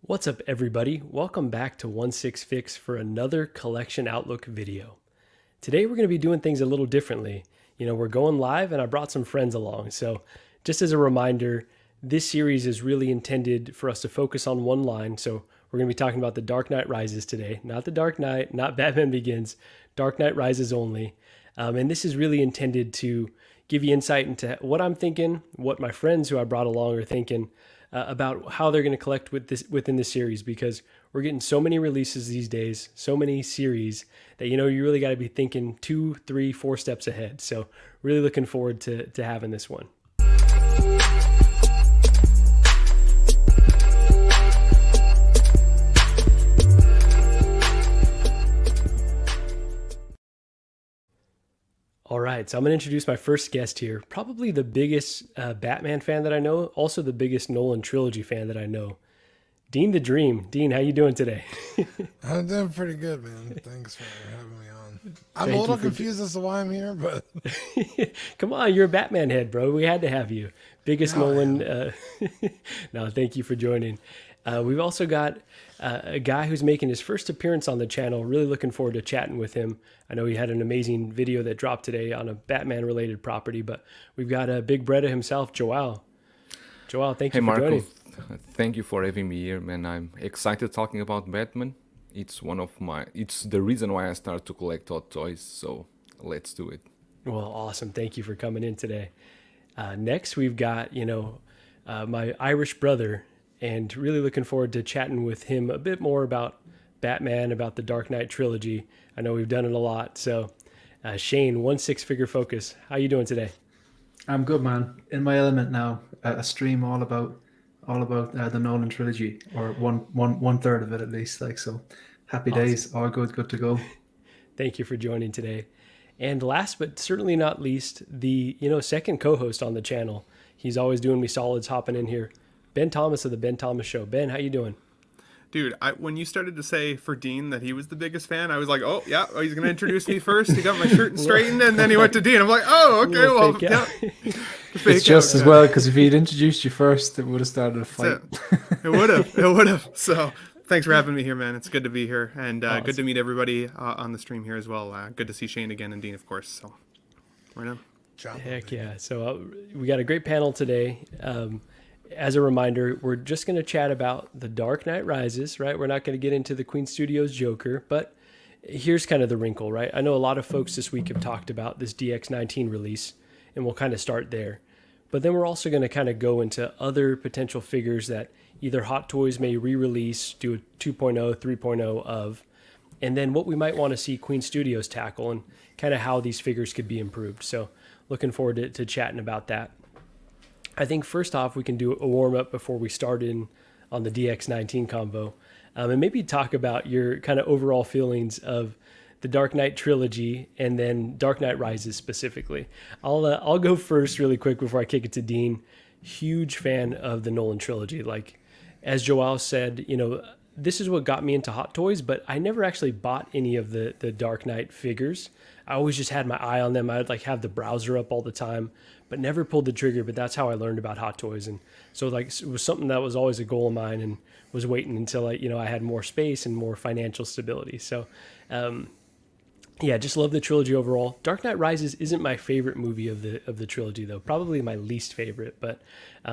What's up, everybody? Welcome back to 16 Fix for another Collection Outlook video. Today we're going to be doing things a little differently. We're going live and I brought some friends along. So just as a reminder, this series is really intended for us to focus on one line. So we're going to be talking about The Dark Knight Rises today. Not The Dark Knight, not Batman Begins, Dark Knight Rises only. And this is really intended to give you insight into what I'm thinking, what my friends who I brought along are thinking, about how they're going to collect within the series, because we're getting so many releases these days, so many series that you really got to be thinking 2, 3, 4 steps ahead. So really looking forward to having this one. All right, so I'm going to introduce my first guest here. Probably the biggest Batman fan that I know, also the biggest Nolan trilogy fan that I know. Dean the Dream. Dean, how you doing today? I'm doing pretty good, man. Thanks for having me on. I'm a little confused as to why I'm here, but... Come on, you're a Batman head, bro. We had to have you. Biggest Nolan... No, thank you for joining. We've also got a guy who's making his first appearance on the channel. Really looking forward to chatting with him. I know he had an amazing video that dropped today on a Batman-related property, but we've got Big Breda himself, Joao. Joao, thank you for joining. Thank you for having me here, man. I'm excited talking about Batman. It's the reason why I started to collect hot toys, so let's do it. Well, awesome. Thank you for coming in today. Next, we've got, my Irish brother, and really looking forward to chatting with him a bit more about Batman, about the Dark Knight trilogy. I know we've done it a lot. So Shane, 16 Figure Focus, how you doing today? I'm good, man. In my element now. A stream all about the Nolan trilogy, or one third of it at least. So happy Awesome. Days, all good to go. Thank you for joining today. And last but certainly not least, the second co-host on the channel. He's always doing me solids hopping in here. Ben Thomas of the Ben Thomas Show. Ben, how you doing? Dude, when you started to say for Dean that he was the biggest fan, I was like, oh, yeah, he's going to introduce me first. He got my shirt and straightened, and then he went to Dean. I'm like, oh, okay, well, yeah. It's just as well, because if he'd introduced you first, it would have started a fight. It would have. So thanks for having me here, man. It's good to be here, and Awesome. Good to meet everybody on the stream here as well. Good to see Shane again and Dean, of course. So right on. Heck yeah. So we got a great panel today. As a reminder, we're just going to chat about The Dark Knight Rises, right? We're not going to get into the Queen Studios Joker, but here's kind of the wrinkle, right? I know a lot of folks this week have talked about this DX19 release, and we'll kind of start there. But then we're also going to kind of go into other potential figures that either Hot Toys may re-release, do a 2.0, 3.0 of, and then what we might want to see Queen Studios tackle and kind of how these figures could be improved. So looking forward to chatting about that. I think first off, we can do a warm-up before we start in on the DX19 combo, and maybe talk about your kind of overall feelings of the Dark Knight trilogy and then Dark Knight Rises specifically. I'll go first really quick before I kick it to Dean. Huge fan of the Nolan trilogy. Like, as Joao said, this is what got me into Hot Toys, but I never actually bought any of the Dark Knight figures. I always just had my eye on them. I'd have the browser up all the time, but never pulled the trigger. But that's how I learned about Hot Toys. And so it was something that was always a goal of mine, and was waiting until I had more space and more financial stability. So, yeah, just love the trilogy overall. Dark Knight Rises isn't my favorite movie of the trilogy, though. Probably my least favorite, but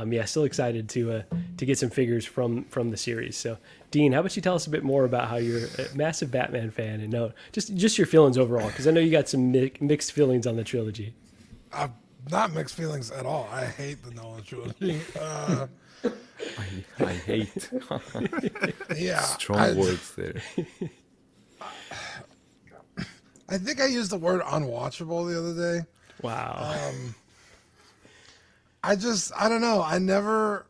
yeah, still excited to get some figures from the series. So, Dean, how about you tell us a bit more about how you're a massive Batman fan, and just your feelings overall, because I know you got some mixed feelings on the trilogy. Not mixed feelings at all. I hate the Nolan trilogy. I hate. Yeah, Strong words there. I think I used the word unwatchable the other day. Wow. I don't know.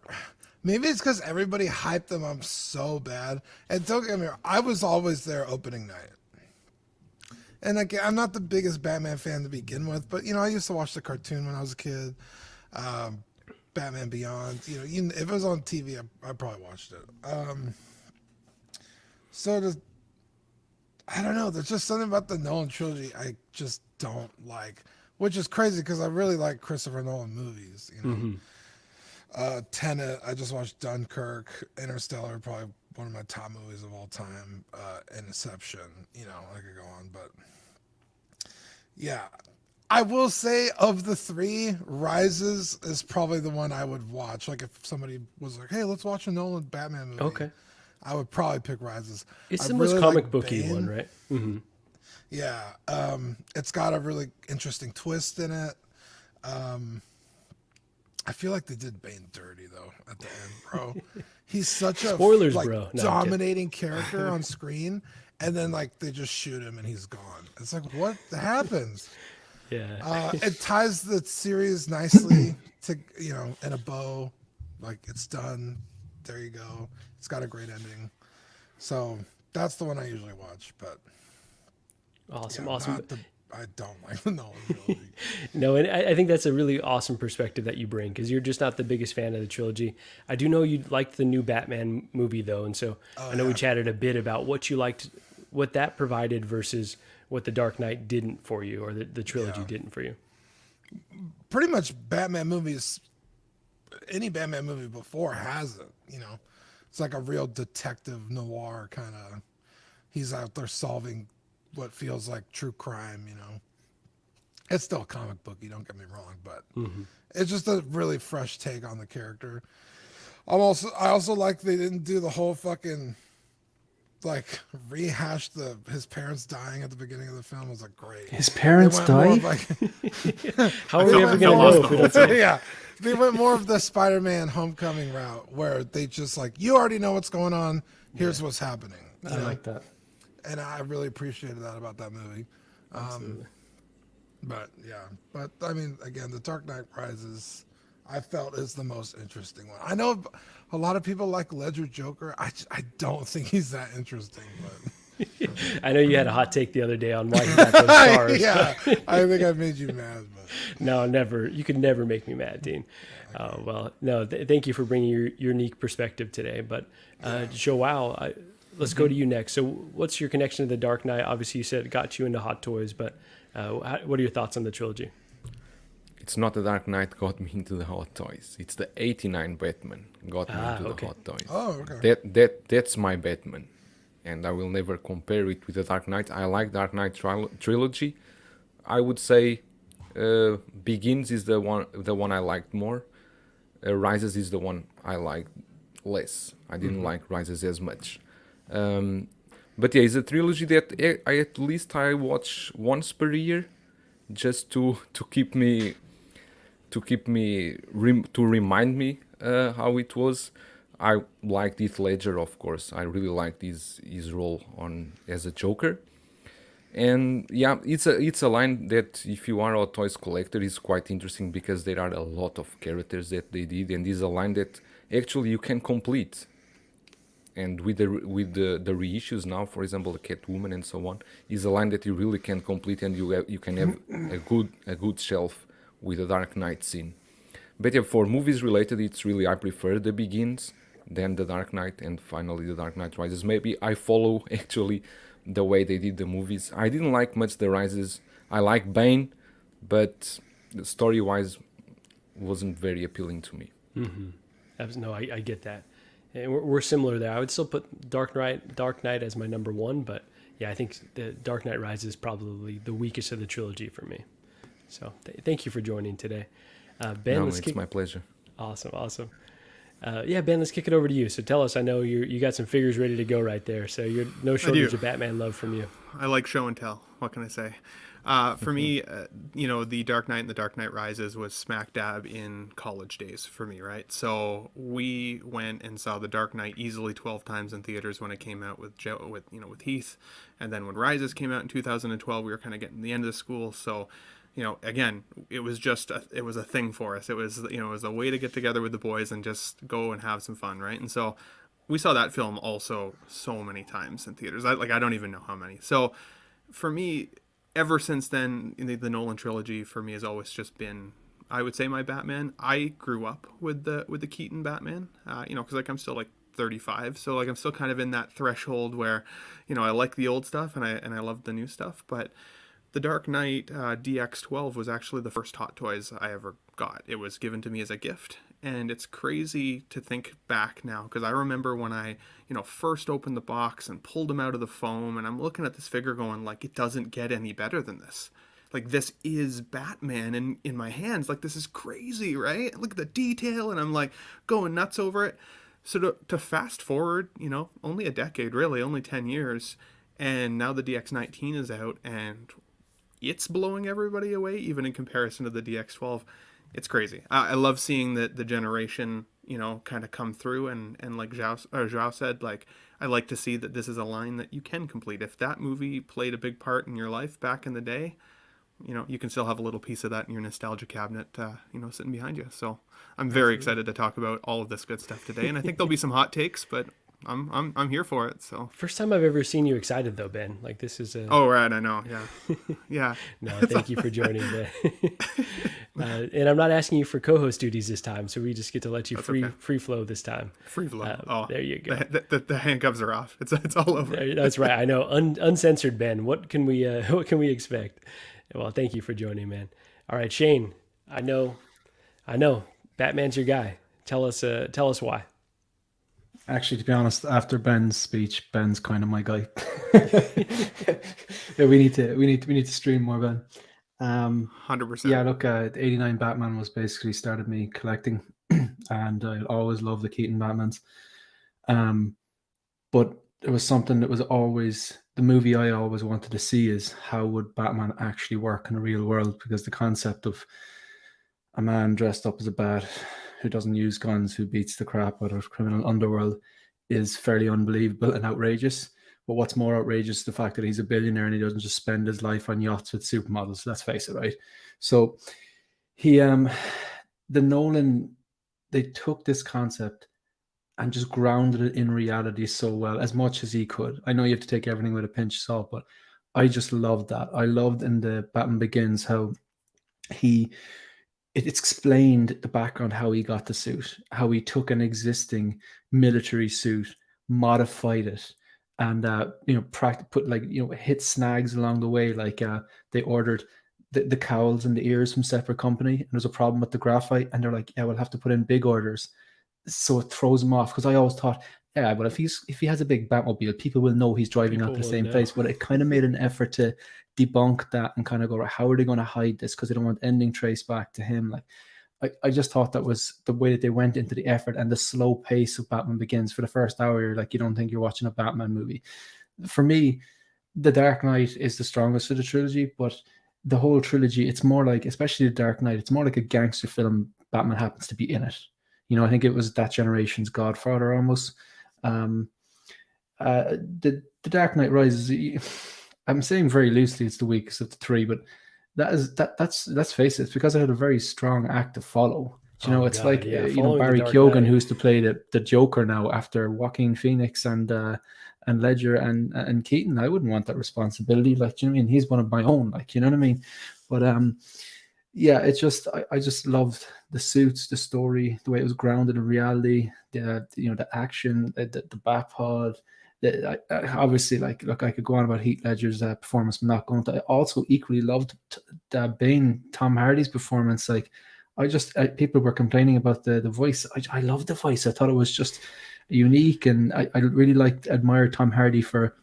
Maybe it's because everybody hyped them up so bad. And don't get me wrong, I was always there opening night. And I'm not the biggest Batman fan to begin with, but I used to watch the cartoon when I was a kid. Batman Beyond. If it was on TV, I probably watched it. I don't know. There's just something about the Nolan trilogy I just don't like, which is crazy because I really like Christopher Nolan movies. Mm-hmm. Tenet. I just watched Dunkirk. Interstellar. Probably one of my top movies of all time. Inception, you know, I could go on, but yeah. I will say of the three, Rises is probably the one I would watch. Like if somebody was like, "Hey, let's watch a Nolan Batman movie," Okay. I would probably pick Rises. It's I the most really comic like booky Bane. one, right? Hmm. Yeah, it's got a really interesting twist in it. I feel like they did Bane dirty though at the end, bro. He's such a Spoilers, like bro. No, I'm kidding. dominating character on screen, and then like they just shoot him and he's gone. It's like what happens? Yeah. It ties the series nicely to, you know, in a bow. Like it's done. There you go. It's got a great ending. So that's the one I usually watch. But Awesome. yeah, Awesome. I don't like the Nolan trilogy. No, and I think that's a really awesome perspective that you bring because you're just not the biggest fan of the trilogy. I do know you liked the new Batman movie though, and so I know we chatted a bit about what you liked, what that provided versus what the Dark Knight didn't for you, or the trilogy didn't for you. Pretty much Batman movies, any Batman movie before has it. You know, it's like a real detective noir kind of. He's out there solving what feels like true crime. You know, it's still comic booky. Don't get me wrong, but it's just a really fresh take on the character. I also like they didn't do the whole fucking like rehash his parents dying at the beginning of the film. I was like, great. His parents They went more died? of, like, How are we ever going to know if we don't see it? yeah, they went more of the Spider-Man Homecoming route, where they just like, you already know what's going on. Here's what's happening. I like that. And I really appreciated that about that movie. But yeah, but I mean, again, The Dark Knight Rises, I felt is the most interesting one. I know a lot of people like Ledger Joker. I don't think he's that interesting, but I know you had a hot take the other day on why he got those stars. yeah, I think I made you mad. But No, never. You could never make me mad, Dean. Well, no, thank you for bringing your unique perspective today. But Joao, let's go to you next. So what's your connection to The Dark Knight? Obviously, you said it got you into Hot Toys, but what are your thoughts on the trilogy? It's not the Dark Knight got me into the Hot Toys. It's the '89 Batman got me into okay. the Hot Toys. oh, okay. That's my Batman, and I will never compare it with the Dark Knight. I like Dark Knight trilogy. I would say Begins is the one I liked more. Rises is the one I liked less. I didn't like Rises as much. But yeah, it's a trilogy that I at least I watch once per year, just to keep me to remind me how it was. I liked Heath Ledger, of course. I really liked his role as a Joker. And yeah, it's a line that if you are a toys collector is quite interesting because there are a lot of characters that they did, and is a line that actually you can complete. And with the reissues now, for example, the Catwoman and so on, is a line that you really can complete, and you can have a good shelf with a Dark Knight scene. But yeah, for movies related, it's really I prefer The Begins, then The Dark Knight, and finally The Dark Knight Rises. Maybe I follow actually the way they did the movies. I didn't like much the Rises. I like Bane, but story-wise wasn't very appealing to me. No, I get that. And we're similar there. I would still put Dark Knight as my number one, but yeah, I think the Dark Knight Rises is probably the weakest of the trilogy for me. So thank you for joining today. Ben, It's my pleasure. Awesome. Ben, let's kick it over to you. So tell us, I know you got some figures ready to go right there. So you're no shortage of Batman love from you. I like show and tell. What can I say? For me, The Dark Knight and The Dark Knight Rises was smack dab in college days for me, right? So we went and saw The Dark Knight easily 12 times in theaters when it came out with Heath, and then when Rises came out in 2012, we were kind of getting the end of the school. So, again, it was a thing for us. It was a way to get together with the boys and just go and have some fun, right? And so we saw that film also so many times in theaters. I don't even know how many. So for me, ever since then, the Nolan trilogy for me has always just been, I would say, my Batman. I grew up with the Keaton Batman, because I'm still 35, so I'm still kind of in that threshold where, I like the old stuff and I love the new stuff. But the Dark Knight DX12 was actually the first Hot Toys I ever got. It was given to me as a gift, And it's crazy to think back now, because I remember when I, first opened the box and pulled him out of the foam, and I'm looking at this figure going, like, it doesn't get any better than this. Like, this is Batman in my hands. Like, this is crazy, right? Look at the detail, and I'm like going nuts over it. So to fast forward, only a decade, really, only 10 years, and now the DX19 is out, and it's blowing everybody away, even in comparison to the DX12. It's crazy. I love seeing the generation, kind of come through, and like Zhao said, like, I like to see that this is a line that you can complete. If that movie played a big part in your life back in the day, you can still have a little piece of that in your nostalgia cabinet, sitting behind you. So I'm very excited to talk about all of this good stuff today, and I think there'll be some hot takes, but I'm here for it. So First time I've ever seen you excited though, Ben. Like this is a... Oh, right, I know. Yeah. Yeah. No, thank you for joining, Ben. And I'm not asking you for co-host duties this time, so we just get to let you free flow this time. Free flow. There you go. The handcuffs are off. It's all over. That's right. I know. Uncensored, Ben. What can we expect? Well, thank you for joining, man. All right, Shane. I know. Batman's your guy. Tell us why. Actually, to be honest, after Ben's speech, Ben's kind of my guy. Yeah, we need to stream more, Ben. 100%. Yeah, look, 89 Batman was basically started me collecting, and I always loved the Keaton Batmans. But it was something that was always the movie I always wanted to see is how would Batman actually work in the real world, because the concept of a man dressed up as a bat who doesn't use guns, who beats the crap out of criminal underworld is fairly unbelievable and outrageous. But what's more outrageous is the fact that he's a billionaire and he doesn't just spend his life on yachts with supermodels. Let's face it, right? So he, the Nolan, they took this concept and just grounded it in reality so well, as much as he could. I know you have to take everything with a pinch of salt, but I just loved that. I loved in the Batman Begins how it explained the background, how he got the suit, how he took an existing military suit, modified it, and hit snags along the way. Like they ordered the cowls and the ears from separate company, and there's a problem with the graphite, and they're like, yeah, we'll have to put in big orders. So it throws him off, because I always thought, yeah, but if he has a big Batmobile, people will know he's driving out to the same place. But it kind of made an effort to debunk that and kind of go, how are they going to hide this? Because they don't want ending traced back to him. Like I just thought that was the way that they went into the effort and the slow pace of Batman Begins. For the first hour, you're like, you don't think you're watching a Batman movie. For me, The Dark Knight is the strongest of the trilogy, but the whole trilogy, it's more like, especially The Dark Knight, it's more like a gangster film. Batman happens to be in it. I think it was that generation's Godfather almost. The Dark Knight Rises, I'm saying very loosely it's the weakest of the three, but that's let's face it, it's because it had a very strong act to follow. Barry Keoghan, who's to play the Joker now after Joaquin Phoenix and Ledger and Keaton. I wouldn't want that responsibility. Like, you know what I mean? He's one of my own. Like, you know what I mean? But yeah, it's just I just loved the suits, the story, the way it was grounded in reality, the action, the Batpod. Obviously, like, look, I could go on about Heath Ledger's performance. I'm not going to. I also equally loved Bane, Tom Hardy's performance. Like, people were complaining about the voice. I loved the voice. I thought it was just unique, and I really admired Tom Hardy for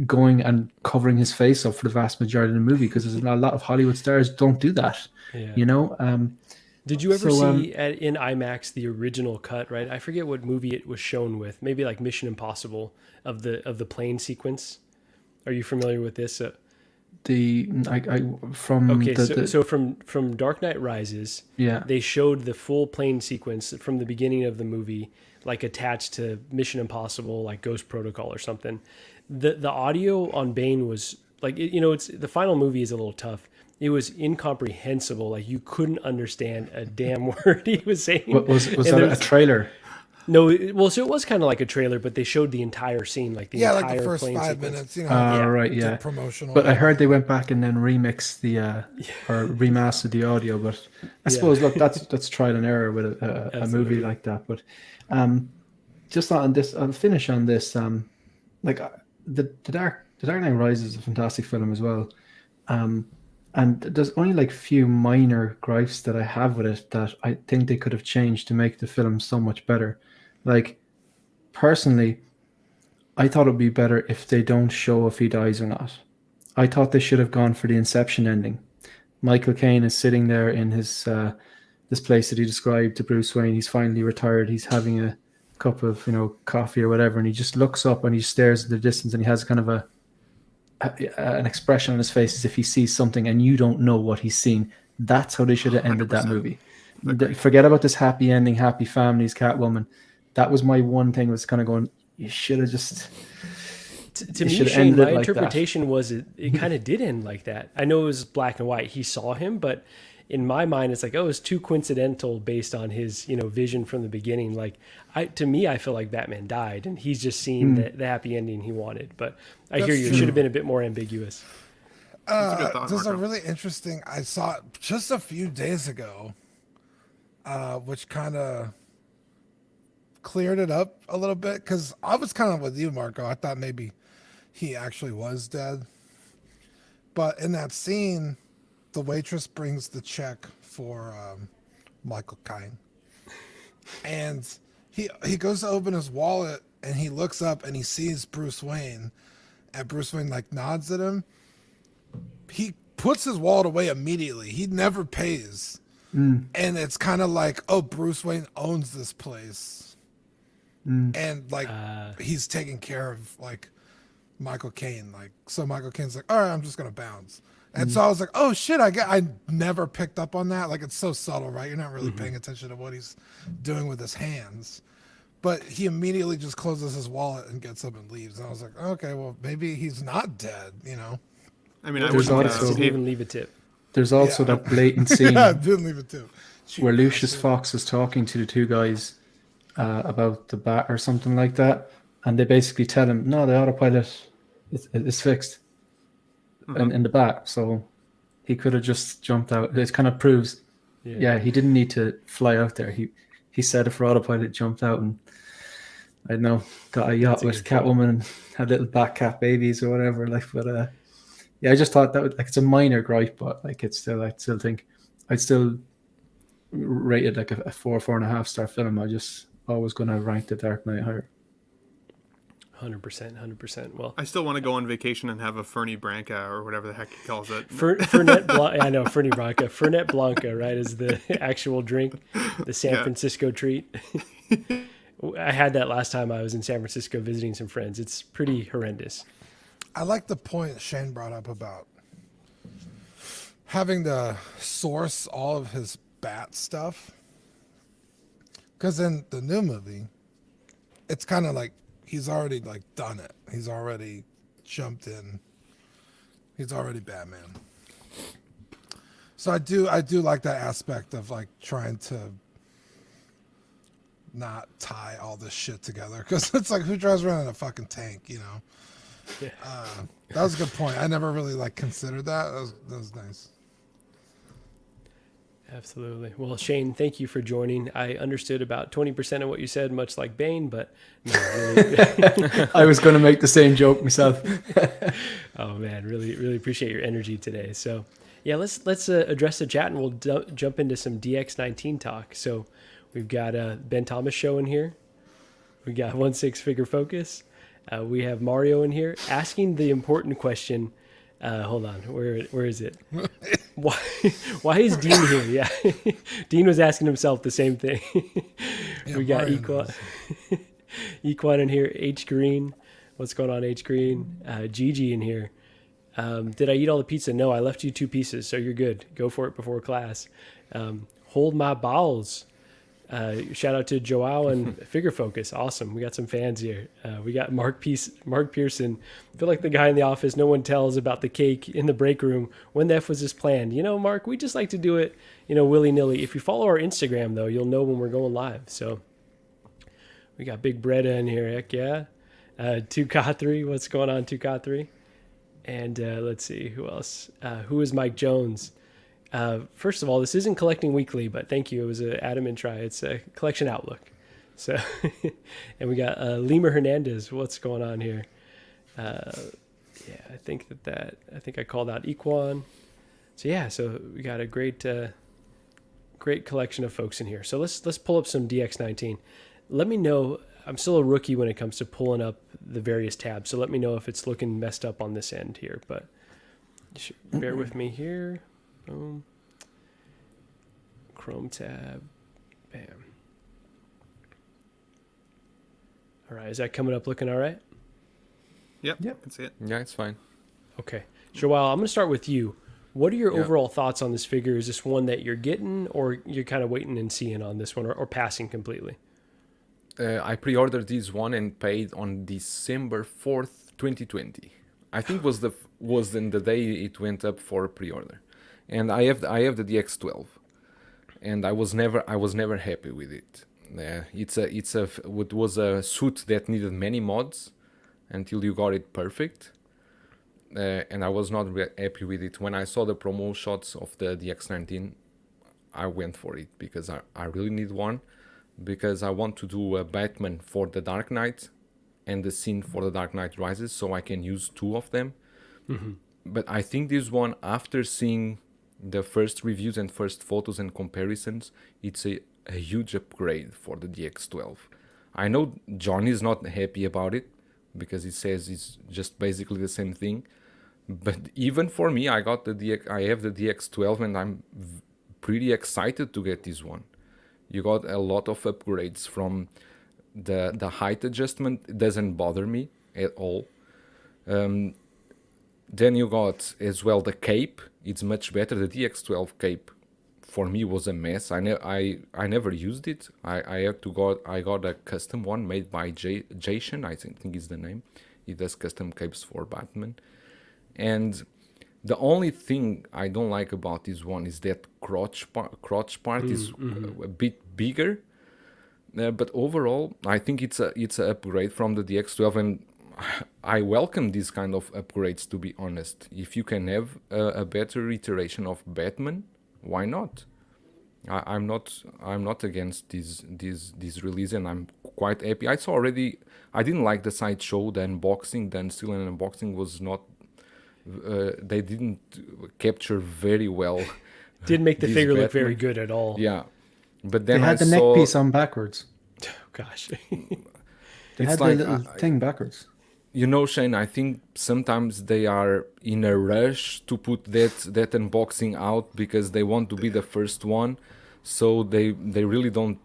going and covering his face up for the vast majority of the movie, because there's a lot of Hollywood stars don't do that. Yeah. Did you ever see in IMAX the original cut? Right, I forget what movie it was shown with. Maybe like Mission Impossible of the plane sequence. Are you familiar with this? From Dark Knight Rises, yeah, they showed the full plane sequence from the beginning of the movie, like attached to Mission Impossible, like Ghost Protocol or something. The audio on Bane was like, it's the final movie is a little tough. It was incomprehensible. Like, you couldn't understand a damn word he was saying. Was that a trailer? No, so it was kind of like a trailer, but they showed the entire scene, like the entire like the first plane 5 sequence. minutes. Right, yeah. Promotional. But I heard they went back and then remixed or remastered the audio. But I suppose, look, that's trial and error with a movie like that. But just on this, I'll finish on this. Like the Dark Knight Rises is a fantastic film as well. And there's only like few minor gripes that I have with it that I think they could have changed to make the film so much better. Like, personally, I thought it would be better if they don't show if he dies or not. I thought they should have gone for the Inception ending. Michael Caine is sitting there in his this place that he described to Bruce Wayne. He's finally retired. He's having a cup of coffee or whatever, and he just looks up and he stares at the distance, and he has kind of an expression on his face as if he sees something, and you don't know what he's seen. That's how they should have ended that movie. Forget about this happy ending, happy families, Catwoman. That was my one thing. Was kind of going, you should have just. To me, Shane, my interpretation was it kind of did end like that. I know it was black and white. He saw him, but in my mind, it's like, oh, it's too coincidental based on his, vision from the beginning. Like, to me, I feel like Batman died, and he's just seen the happy ending he wanted. But I hear you; it should have been a bit more ambiguous. There's a really interesting. I saw it just a few days ago, which kind of cleared it up a little bit, because I was kind of with you, Marco. I thought maybe he actually was dead. But in that scene, the waitress brings the check for Michael Caine. And he goes to open his wallet, and he looks up and he sees Bruce Wayne. And Bruce Wayne like nods at him. He puts his wallet away immediately. He never pays. And it's kind of like, oh, Bruce Wayne owns this place. And like he's taking care of like Michael Caine. Like, so Michael Caine's like, all right, I'm just gonna bounce. And so I was like, oh shit, I never picked up on that. Like, it's so subtle, right? You're not really paying attention to what he's doing with his hands. But he immediately just closes his wallet and gets up and leaves. And I was like, okay, well, maybe he's not dead, I mean, I There's wouldn't also- Didn't even leave a tip. There's also that blatant scene Yeah, didn't leave it too. where Lucius Fox is talking to the two guys about the bat or something like that, and they basically tell him, no, the autopilot is fixed in the bat, so he could have just jumped out. It kind of proves, he didn't need to fly out there. He set it for autopilot, jumped out, and I don't know, got a yacht with Catwoman and had little bat cat babies or whatever. Like, but I just thought that it's a minor gripe, but like I'd still rate it like a 4.5 star film. I just always going to rank The Dark Knight higher. 100%. Well, I still want to go on vacation and have a Fernie Branca or whatever the heck he calls it. Fernet Blanca. I know, Fernie Branca. Fernet Blanca, right, is the actual drink, the San Francisco treat. I had that last time I was in San Francisco visiting some friends. It's pretty horrendous. I like the point Shane brought up about having to source all of his bat stuff. Because in the new movie, it's kind of like he's already like done it. He's already jumped in. He's already Batman. So I do like that aspect of like trying to not tie all this shit together, because it's like, who drives around in a fucking tank, Yeah. That was a good point. I never really like considered that. That was nice. Absolutely. Well, Shane, thank you for joining. I understood about 20% of what you said, much like Bane, but no, really. I was going to make the same joke myself. Oh man, really appreciate your energy today. So yeah, let's address the chat, and we'll jump into some DX19 talk. So we've got Ben Thomas show in here. We got 1/6 Focus. We have Mario in here asking the important question. Hold on, where is it? Why is Dean here? Yeah, Dean was asking himself the same thing. We got Equan in here. H Green, what's going on? H Green, Gigi in here. Did I eat all the pizza? No, I left you 2 pieces, so you're good. Go for it before class. Hold my balls. Shout out to Joao and Figure Focus. Awesome. We got some fans here. We got Mark Pearson. I feel like the guy in the office no one tells about the cake in the break room. When the F was this planned? Mark, we just like to do it, willy-nilly. If you follow our Instagram, though, you'll know when we're going live. So we got Big Breda in here. Heck yeah. 2K3. What's going on, 2K3? And let's see. Who else? Who is Mike Jones? First of all, this isn't Collecting Weekly, but thank you. It was an adamant try. It's a Collection Outlook. So, and we got Lima Hernandez. What's going on here? I think I called out Equan. So we got a great great collection of folks in here. So let's pull up some DX19. Let me know. I'm still a rookie when it comes to pulling up the various tabs. So let me know if it's looking messed up on this end here. But you should bear with me here. Boom. Chrome tab. Bam. All right. Is that coming up looking all right? Yep. I can see it. Yeah, it's fine. Okay. Joelle, I'm going to start with you. What are your overall thoughts on this figure? Is this one that you're getting, or you're kind of waiting and seeing on this one, or passing completely? I pre-ordered this one and paid on December 4th, 2020. I think was in the day it went up for pre-order, and I have the DX12, and I was never happy with it. It was a suit that needed many mods until you got it perfect. And I was not happy with it. When I saw the promo shots of the DX19, I went for it because I really need one, because I want to do a Batman for the Dark Knight and the scene for the Dark Knight Rises, so I can use two of them. Mm-hmm. But I think this one, after seeing the first reviews and first photos and comparisons, it's a huge upgrade for the DX12. I know John is not happy about it because he says it's just basically the same thing. But even for me, I have the DX12 and I'm pretty excited to get this one. You got a lot of upgrades from the height adjustment. It doesn't bother me at all. Then you got as well the cape. It's much better. The DX12 cape for me was a mess. I never used it. I got a custom one made by Jason, I think is the name. He does custom capes for Batman. And the only thing I don't like about this one is that crotch part is a bit bigger. But overall, I think it's an upgrade from the DX12, and I welcome these kind of upgrades, to be honest. If you can have a better iteration of Batman, why not? I'm not against this release, and I'm quite happy. I didn't like the sideshow, the unboxing, the unsealing unboxing was not. They didn't capture very well. Didn't make the figure look very good at all. Yeah, but then they had the neck piece on backwards. Oh, gosh. They had the little thing backwards. You know, Shane, I think sometimes they are in a rush to put that unboxing out because they want to be the first one. So they really don't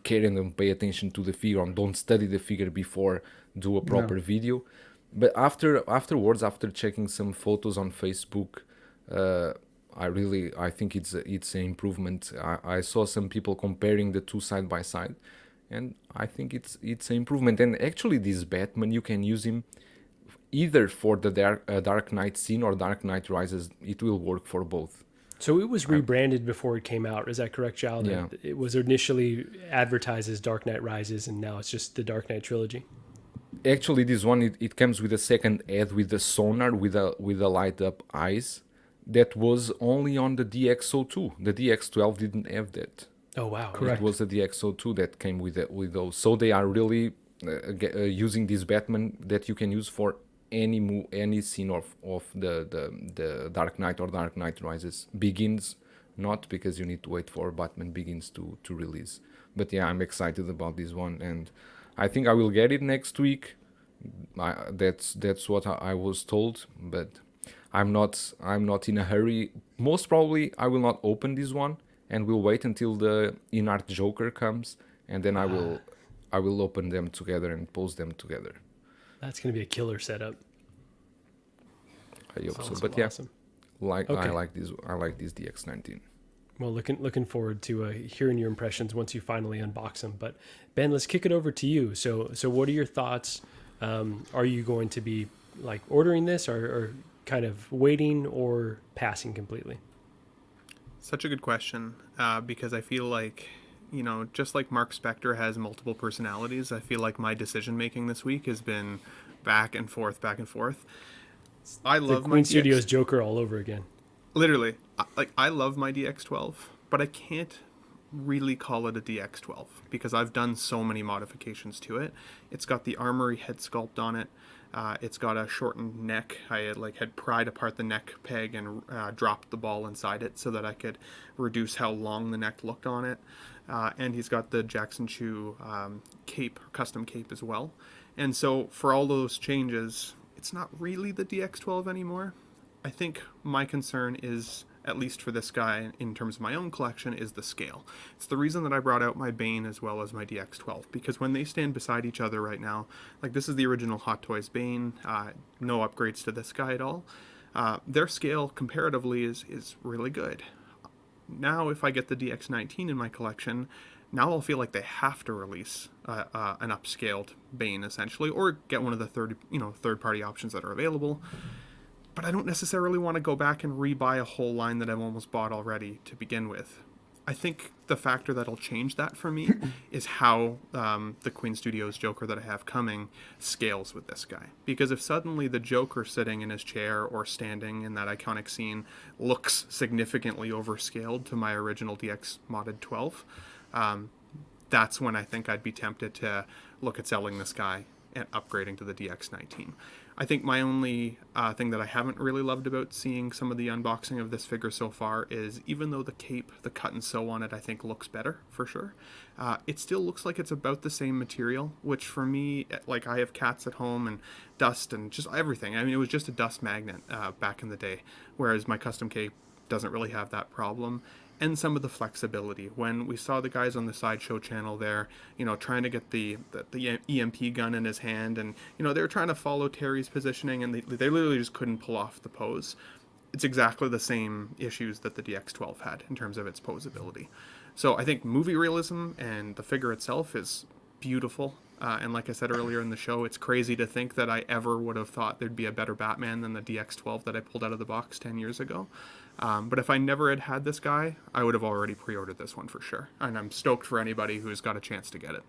care and don't pay attention to the figure and don't study the figure before do a proper video. But afterwards, after checking some photos on Facebook, I think it's an improvement. I saw some people comparing the two side by side, and I think it's an improvement. And actually, this Batman, you can use him either for the Dark Knight scene or Dark Knight Rises. It will work for both. So it was rebranded before it came out. Is that correct, Child? Yeah. It was initially advertised as Dark Knight Rises, and now it's just the Dark Knight trilogy. Actually, this one it comes with a second ad with the sonar with the light up eyes. That was only on the DX02. The DX12 didn't have that. Oh wow! Correct. It was the DX02 that came with those. So they are really using this Batman that you can use for any scene of the Dark Knight or Dark Knight Rises. Begins not, because you need to wait for Batman Begins to release. But yeah, I'm excited about this one, and I think I will get it next week. That's what I was told, but I'm not in a hurry. Most probably I will not open this one and will wait until the InArt Joker comes, and then I will open them together and post them together. That's gonna be a killer setup. I hope so. Awesome, But yeah, awesome. I like this DX19. Well, looking forward to hearing your impressions once you finally unbox them. But Ben, let's kick it over to you. So what are your thoughts? Are you going to be like ordering this, or kind of waiting, or passing completely? Such a good question, because I feel like, just like Mark Spector has multiple personalities, I feel like my decision making this week has been back and forth. I love Queen Studios Joker all over again. Literally, I love my DX12, but I can't really call it a DX12 because I've done so many modifications to it. It's got the armory head sculpt on it. It's got a shortened neck. I had pried apart the neck peg and dropped the ball inside it so that I could reduce how long the neck looked on it. And he's got the Jackson Chu cape, custom cape as well. And so for all those changes, it's not really the DX12 anymore. I think my concern is, at least for this guy in terms of my own collection, is the scale. It's the reason that I brought out my Bane as well as my DX12, because when they stand beside each other right now, like this is the original Hot Toys Bane, no upgrades to this guy at all. Their scale comparatively is really good. Now if I get the DX19 in my collection, now I'll feel like they have to release an upscaled Bane essentially, or get one of the third-party options that are available. But I don't necessarily want to go back and rebuy a whole line that I've almost bought already to begin with. I think the factor that'll change that for me is how the Queen Studios Joker that I have coming scales with this guy. Because if suddenly the Joker sitting in his chair or standing in that iconic scene looks significantly overscaled to my original DX modded 12, that's when I think I'd be tempted to look at selling this guy and upgrading to the DX19. I think my only thing that I haven't really loved about seeing some of the unboxing of this figure so far is, even though the cape, the cut and sew on it, I think looks better for sure, it still looks like it's about the same material, which for me, like I have cats at home and dust and just everything. I mean, it was just a dust magnet back in the day, whereas my custom cape doesn't really have that problem. And some of the flexibility. When we saw the guys on the Sideshow channel there, trying to get the EMP gun in his hand, and they were trying to follow Terry's positioning, and they literally just couldn't pull off the pose. It's exactly the same issues that the DX12 had in terms of its posability. So I think movie realism and the figure itself is beautiful. And like I said earlier in the show, it's crazy to think that I ever would have thought there'd be a better Batman than the DX12 that I pulled out of the box 10 years ago. But if I never had this guy, I would have already pre-ordered this one for sure. And I'm stoked for anybody who's got a chance to get it.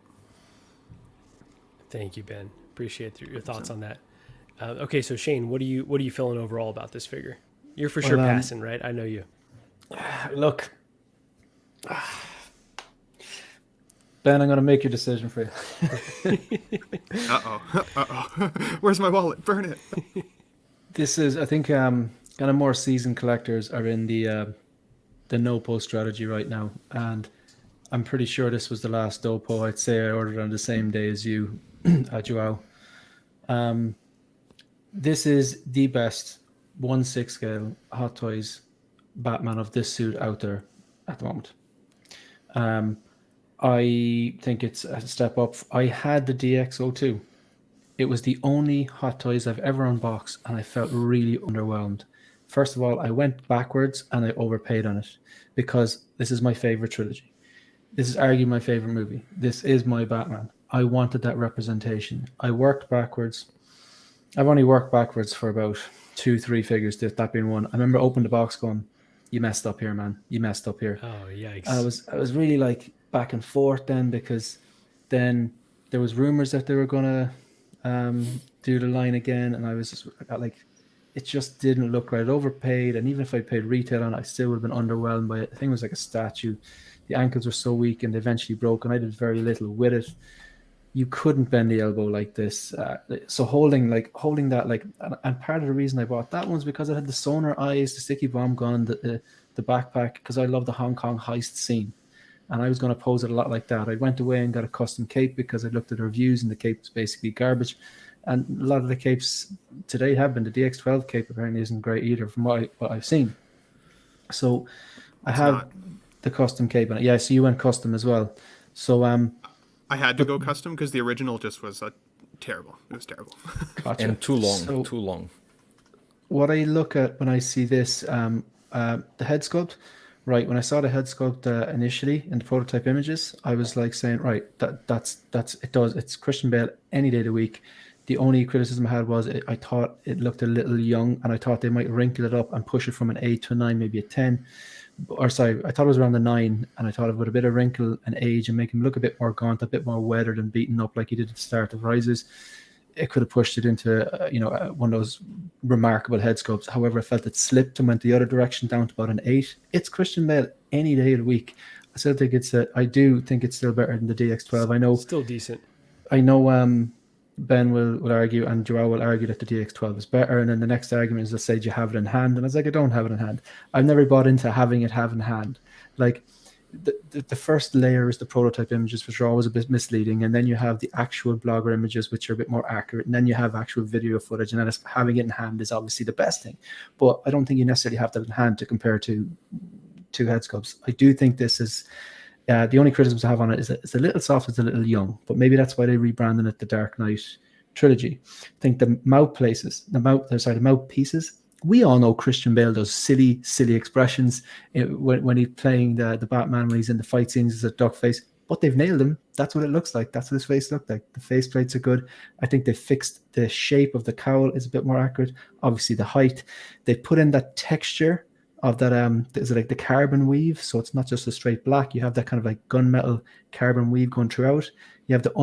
Thank you, Ben. Appreciate your thoughts on that. Okay, so Shane, what are you feeling overall about this figure? You're for sure passing, right? I know you. Look, Ben, I'm going to make your decision for you. Uh-oh. Where's my wallet? Burn it. This is, I think, kind of more seasoned collectors are in the no-po strategy right now. And I'm pretty sure this was the last no-po. I'd say I ordered on the same day as you, Joao. This is the best 1/6 scale Hot Toys Batman of this suit out there at the moment. I think it's a step up. I had the DX02. It was the only Hot Toys I've ever unboxed, and I felt really underwhelmed. First of all, I went backwards and I overpaid on it because this is my favorite trilogy. This is arguably my favorite movie. This is my Batman. I wanted that representation. I worked backwards. I've only worked backwards for about 2-3 figures, that being one. I remember opening the box going, "You messed up here, man. You messed up here." Oh, yikes. I was really like back and forth then, because then there was rumors that they were gonna do the line again, and I was just like, it just didn't look right. It overpaid, and even if I paid retail on it, I still would have been underwhelmed by it. I think it was like a statue. The ankles were so weak, and they eventually broke, and I did very little with it. You couldn't bend the elbow like this. So holding that, and part of the reason I bought that one was because it had the sonar eyes, the sticky bomb gun, the backpack, because I love the Hong Kong heist scene. And I was going to pose it a lot like that. I went away and got a custom cape because I looked at the reviews and the cape was basically garbage. And a lot of the capes today have been. The DX12 cape apparently isn't great either from what I've seen. So I have the custom cape on it. Yeah, so you went custom as well. So I had to go custom because the original just was terrible. It was terrible. Gotcha. And too long. So too long. What I look at when I see this, the head sculpt, right? When I saw the head sculpt initially in the prototype images, I was like saying, right, that's it does. It's Christian Bale any day of the week. The only criticism I had was I thought it looked a little young, and I thought they might wrinkle it up and push it from an 8 to a 9, maybe a 10. Or sorry, I thought it was around the 9, and I thought it would a bit of wrinkle and age and make him look a bit more gaunt, a bit more weathered and beaten up like he did at the start of Rises. It could have pushed it into one of those remarkable head sculpts. However, I felt it slipped and went the other direction down to about an 8. It's Christian Bale any day of the week. I do think it's still better than the DX12. I know. Still decent. I know. Ben will argue and Joao will argue that the DX12 is better, and then the next argument is, let's say, do you have it in hand? And I was like, I don't have it in hand. I've never bought into having it have in hand. Like the first layer is the prototype images, which are always a bit misleading, and then you have the actual blogger images, which are a bit more accurate, and then you have actual video footage, and then having it in hand is obviously the best thing. But I don't think you necessarily have that in hand to compare to two head sculpts. I do think this is the only criticisms I have on it is that it's a little soft, it's a little young, but maybe that's why they rebranded it the Dark Knight trilogy. I think the mouth pieces. We all know Christian Bale does silly expressions when he's playing the Batman, when he's in the fight scenes, it's a duck face. But they've nailed him. That's what it looks like. That's what his face looked like. The face plates are good. I think they fixed the shape of the cowl is a bit more accurate. Obviously, the height. They put in that texture of that is it like the carbon weave, so it's not just a straight black. You have that kind of like gunmetal carbon weave going throughout. You have the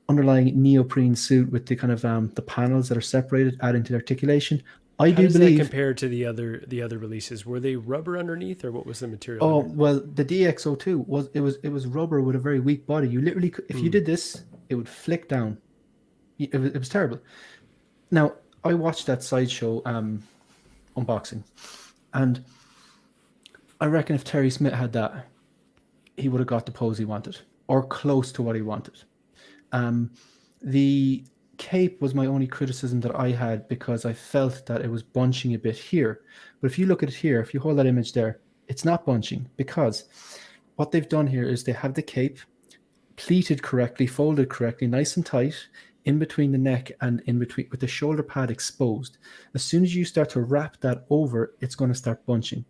underlying neoprene suit with the kind of the panels that are separated, adding to the articulation. How does that compare to the other releases? Were they rubber underneath, or what was the material? Oh, well, the DX02 was rubber with a very weak body. You literally, if you did this, it would flick down. It was terrible. Now, I watched that sideshow unboxing, and I reckon if Terry Smith had that, he would have got the pose he wanted, or close to what he wanted. The cape was my only criticism that I had, because I felt that it was bunching a bit here. But if you look at it here, if you hold that image there, it's not bunching, because what they've done here is they have the cape pleated correctly, folded correctly, nice and tight, in between the neck and in between, with the shoulder pad exposed. As soon as you start to wrap that over, it's going to start bunching.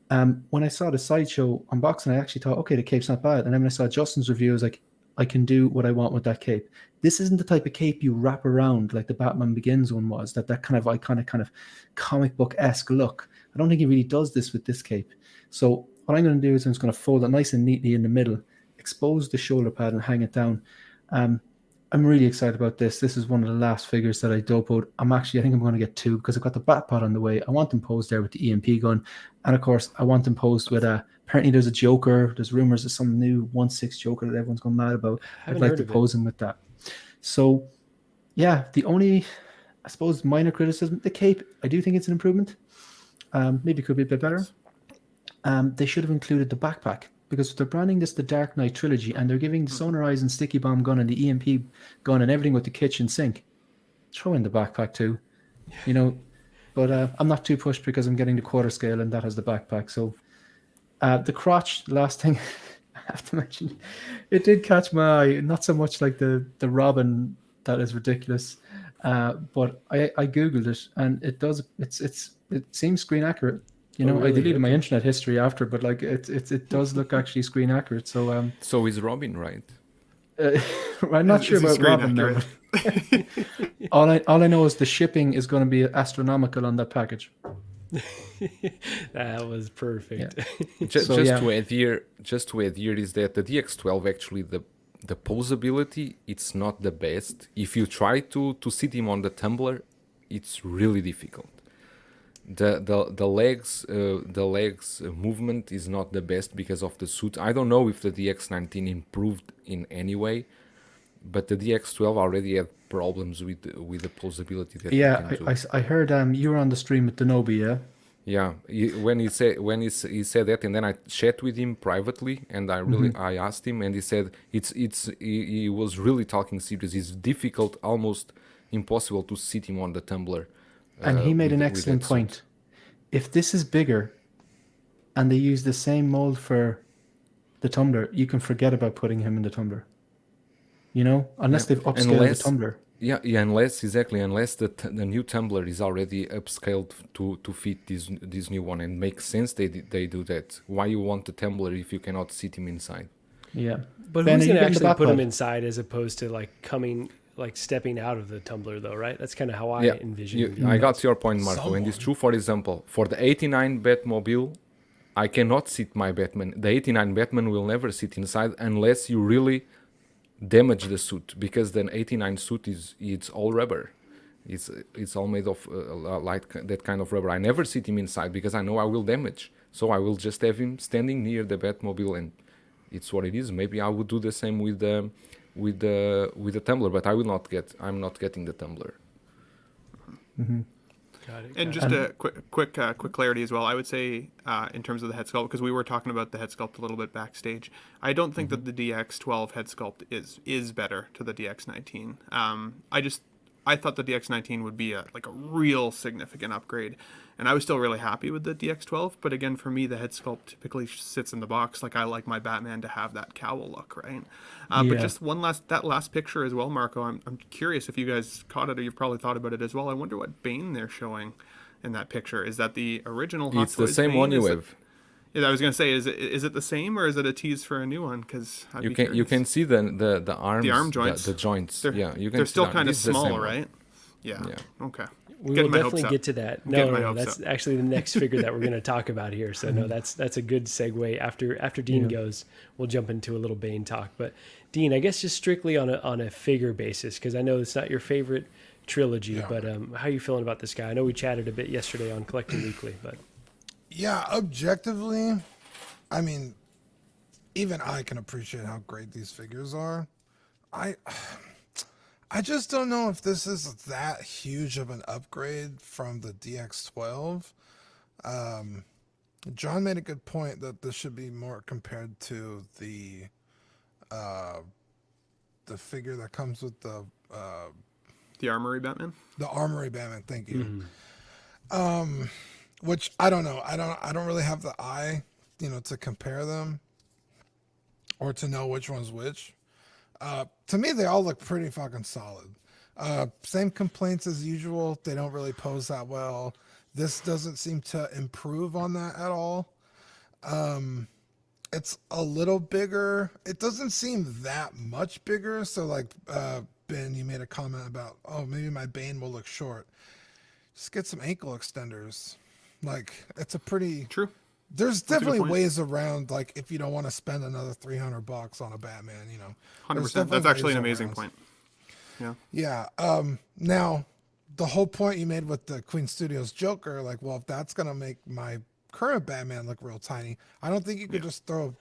When I saw the sideshow unboxing, I actually thought, okay, the cape's not bad. And then when I saw Justin's review, I was like, I can do what I want with that cape. This isn't the type of cape you wrap around like the Batman Begins one was, that kind of iconic kind of comic book-esque look. I don't think he really does this with this cape. So what I'm going to do is I'm just going to fold it nice and neatly in the middle, expose the shoulder pad and hang it down. I'm really excited about this. This is one of the last figures that I dopoed. I think I'm going to get two, because I've got the Batpod on the way. I want them posed there with the EMP gun. And of course, I want them posed with apparently there's a Joker. There's rumors of some new 1/6 Joker that everyone's gone mad about. I'd like to pose him with that. So yeah, the only, I suppose, minor criticism, the cape, I do think it's an improvement. Maybe it could be a bit better. They should have included the backpack, because they're branding this the Dark Knight trilogy, and they're giving the Sonar Eyes and Sticky Bomb gun and the EMP gun and everything with the kitchen sink. Throw in the backpack too, you know. But I'm not too pushed, because I'm getting the quarter scale and that has the backpack. So the crotch, the last thing I have to mention, it did catch my eye. Not so much like the Robin, that is ridiculous, but I googled it, and it does. It seems screen accurate. You know, really? I deleted my internet history after, but like it does look actually screen accurate. So so is Robin right? I'm not sure about Robin now. all I know is the shipping is going to be astronomical on that package. That was perfect. Yeah. To add here is that the DX12 actually the poseability, it's not the best. If you try to sit him on the tumbler, it's really difficult. The legs movement is not the best because of the suit. I don't know if the DX19 improved in any way, but the DX12 already had problems with the poseability. I heard you were on the stream with Denobi, yeah. Yeah, when he said that, and then I chat with him privately, and I asked him, and he said he was really talking serious. It's difficult, almost impossible to sit him on the tumbler. And he made an excellent point. If this is bigger, and they use the same mold for the tumbler, you can forget about putting him in the tumbler. You know, unless they've upscaled the tumbler. Yeah, unless the new tumbler is already upscaled to fit this new one, and makes sense they do that. Why you want the tumbler if you cannot sit him inside? Yeah, but Ben, who's going to actually put him inside as opposed to stepping out of the tumbler, though, right? That's kind of how I envision it. I got your point, Marco. And it's true, for example, for the 89 Batmobile, I cannot sit my Batman. The 89 Batman will never sit inside unless you really damage the suit, because then 89 suit it's all rubber. It's all made of like that kind of rubber. I never sit him inside because I know I will damage. So I will just have him standing near the Batmobile, and it's what it is. Maybe I would do the same with the tumbler, but I'm not getting the tumbler. Mm-hmm. And just a quick clarity as well. I would say in terms of the head sculpt, because we were talking about the head sculpt a little bit backstage. I don't think that the DX12 head sculpt is better to the DX19. I thought the DX19 would be a real significant upgrade, and I was still really happy with the DX12. But again, for me, the head sculpt typically sits in the box. Like, I like my Batman to have that cowl look, right? But just that last picture as well, Marco. I'm curious if you guys caught it, or you've probably thought about it as well. I wonder what Bane they're showing in that picture. Is that the original Hot It's the Toys same Bane? one you have. Yeah, I was gonna say, is it the same, or is it a tease for a new one? Because You can see the arms, the arm joints, the joints. You can. They're still kind of It's the same small, one. right? Yeah. Okay. We Getting will my hopes definitely up. get to that. Getting my No, hopes that's up. actually the next figure that we're going to talk about here. So no, that's a good segue. After Dean goes, we'll jump into a little Bane talk. But Dean, I guess just strictly on a figure basis, because I know it's not your favorite trilogy, but how are you feeling about this guy? I know we chatted a bit yesterday on Collecting Weekly, but Yeah, objectively, I mean, even I can appreciate how great these figures are. I just don't know if this is that huge of an upgrade from the DX12. John made a good point that this should be more compared to the figure that comes with the Armory Batman. The Armory Batman. Thank you. Which I don't know. I don't really have the eye, to compare them or to know which one's which. To me, they all look pretty fucking solid. Same complaints as usual. They don't really pose that well. This doesn't seem to improve on that at all. It's a little bigger. It doesn't seem that much bigger. So like, Ben, you made a comment about, oh, maybe my Bane will look short. Just get some ankle extenders. Like, it's a pretty... True. There's That's a good definitely point. ways around, like, if you don't want to spend another $300 on a Batman, 100%. That's actually an amazing point. Yeah. Yeah. Now, the whole point you made with the Queen Studios Joker, like, well, if that's going to make my current Batman look real tiny, I don't think you could just throw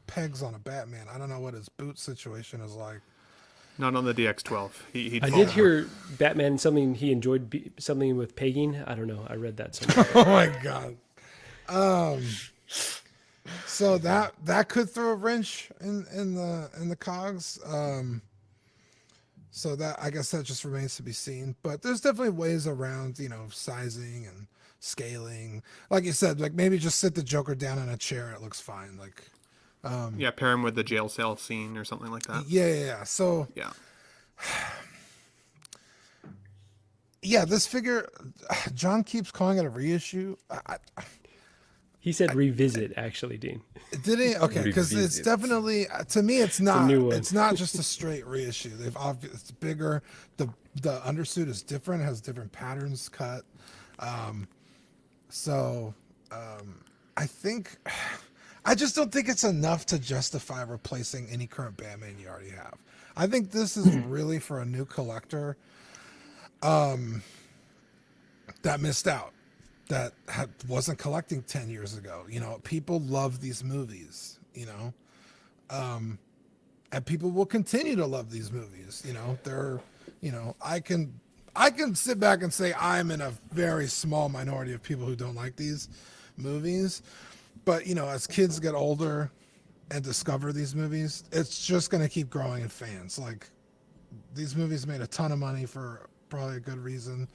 pegs on a Batman. I don't know what his boot situation is like. Not on the DX12. I did hear Batman something he enjoyed something with pegging. I don't know. I read that somewhere. Oh my god. So that could throw a wrench in the cogs. So that, I guess that just remains to be seen. But there's definitely ways around, sizing and scaling. Like you said, like maybe just sit the Joker down in a chair and it looks fine. Like pair him with the jail cell scene or something like that. Yeah. So yeah, this figure, John keeps calling it a reissue. He said revisit, actually, Dean. Did he? Okay, because it's definitely, to me, it's not. a new one. It's not just a straight reissue. It's bigger. The undersuit is different. It has different patterns cut. I think, I just don't think it's enough to justify replacing any current Batman you already have. I think this is really for a new collector that missed out, that wasn't collecting 10 years ago. People love these movies, and people will continue to love these movies. They're, I can sit back and say I'm in a very small minority of people who don't like these movies. But, as kids get older and discover these movies, it's just going to keep growing in fans. Like, these movies made a ton of money for probably a good reason.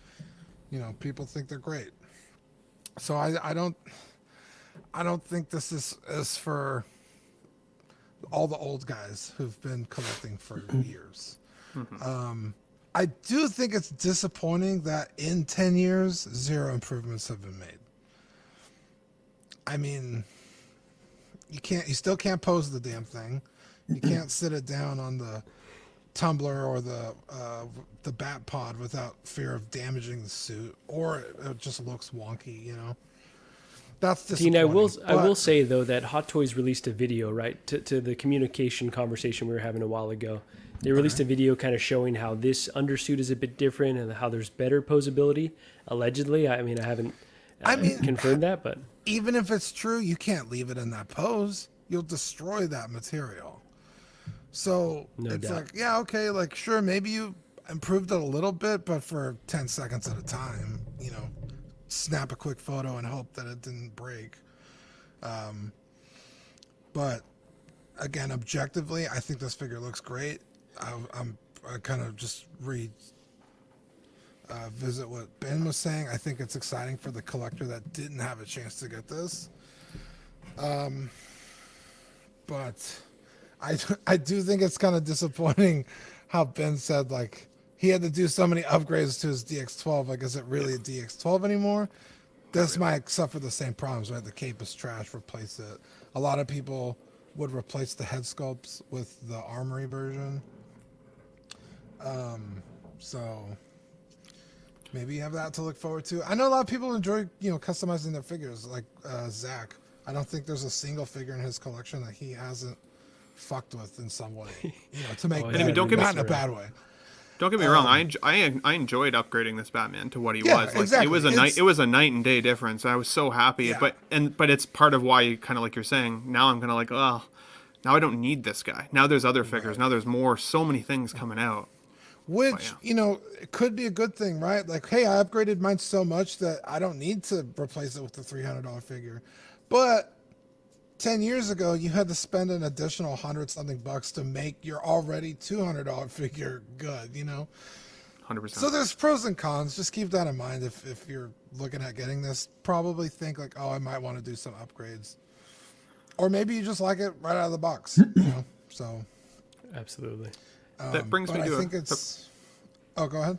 People think they're great. So I don't think this is for all the old guys who've been collecting for years. I do think it's disappointing that in 10 years, 0 improvements have been made. I mean, you still can't pose the damn thing. You can't sit it down on the tumbler or the bat pod without fear of damaging the suit, or it just looks wonky. That's disappointing. Dean, I will say though that Hot Toys released a video, right, to the communication conversation we were having a while ago. They released a video kind of showing how this undersuit is a bit different and how there's better posability. Allegedly, I mean, I haven't confirmed that, but even if it's true, you can't leave it in that pose. You'll destroy that material. So No it's doubt. like, yeah, okay, like sure, maybe you improved it a little bit, but for 10 seconds at a time, you know, snap a quick photo and hope that it didn't break. But again, objectively, I think this figure looks great. I kind of just visit what Ben was saying. I think it's exciting for the collector that didn't have a chance to get this. But I do think it's kind of disappointing how Ben said, like, he had to do so many upgrades to his DX12. Like, is it really a DX12 anymore? This might suffer the same problems, right? The cape is trash, replace it. A lot of people would replace the head sculpts with the armory version. So maybe you have that to look forward to. I know a lot of people enjoy, you know, customizing their figures, like Zach. I don't think there's a single figure in his collection that he hasn't fucked with in some way, you know, to make better, don't get me not in a bad way. Don't get me wrong. I enjoyed upgrading this Batman to what he Yeah, was. Like, exactly. It was a night and day difference. I was so happy. Yeah. But it's part of why, kind of like you're saying. Now I'm kind of like, oh, now I don't need this guy. Now there's other figures. Now there's more. So many things coming out. Which, you know, it could be a good thing, right? Like, hey, I upgraded mine so much that I don't need to replace it with the $300 figure. But 10 years ago, you had to spend an additional $100-something to make your already $200 figure good, you know? 100%. So there's pros and cons. Just keep that in mind if you're looking at getting this. Probably think like, oh, I might want to do some upgrades. Or maybe you just like it right out of the box, you know? So absolutely. That brings me but to I think it's... Oh, go ahead.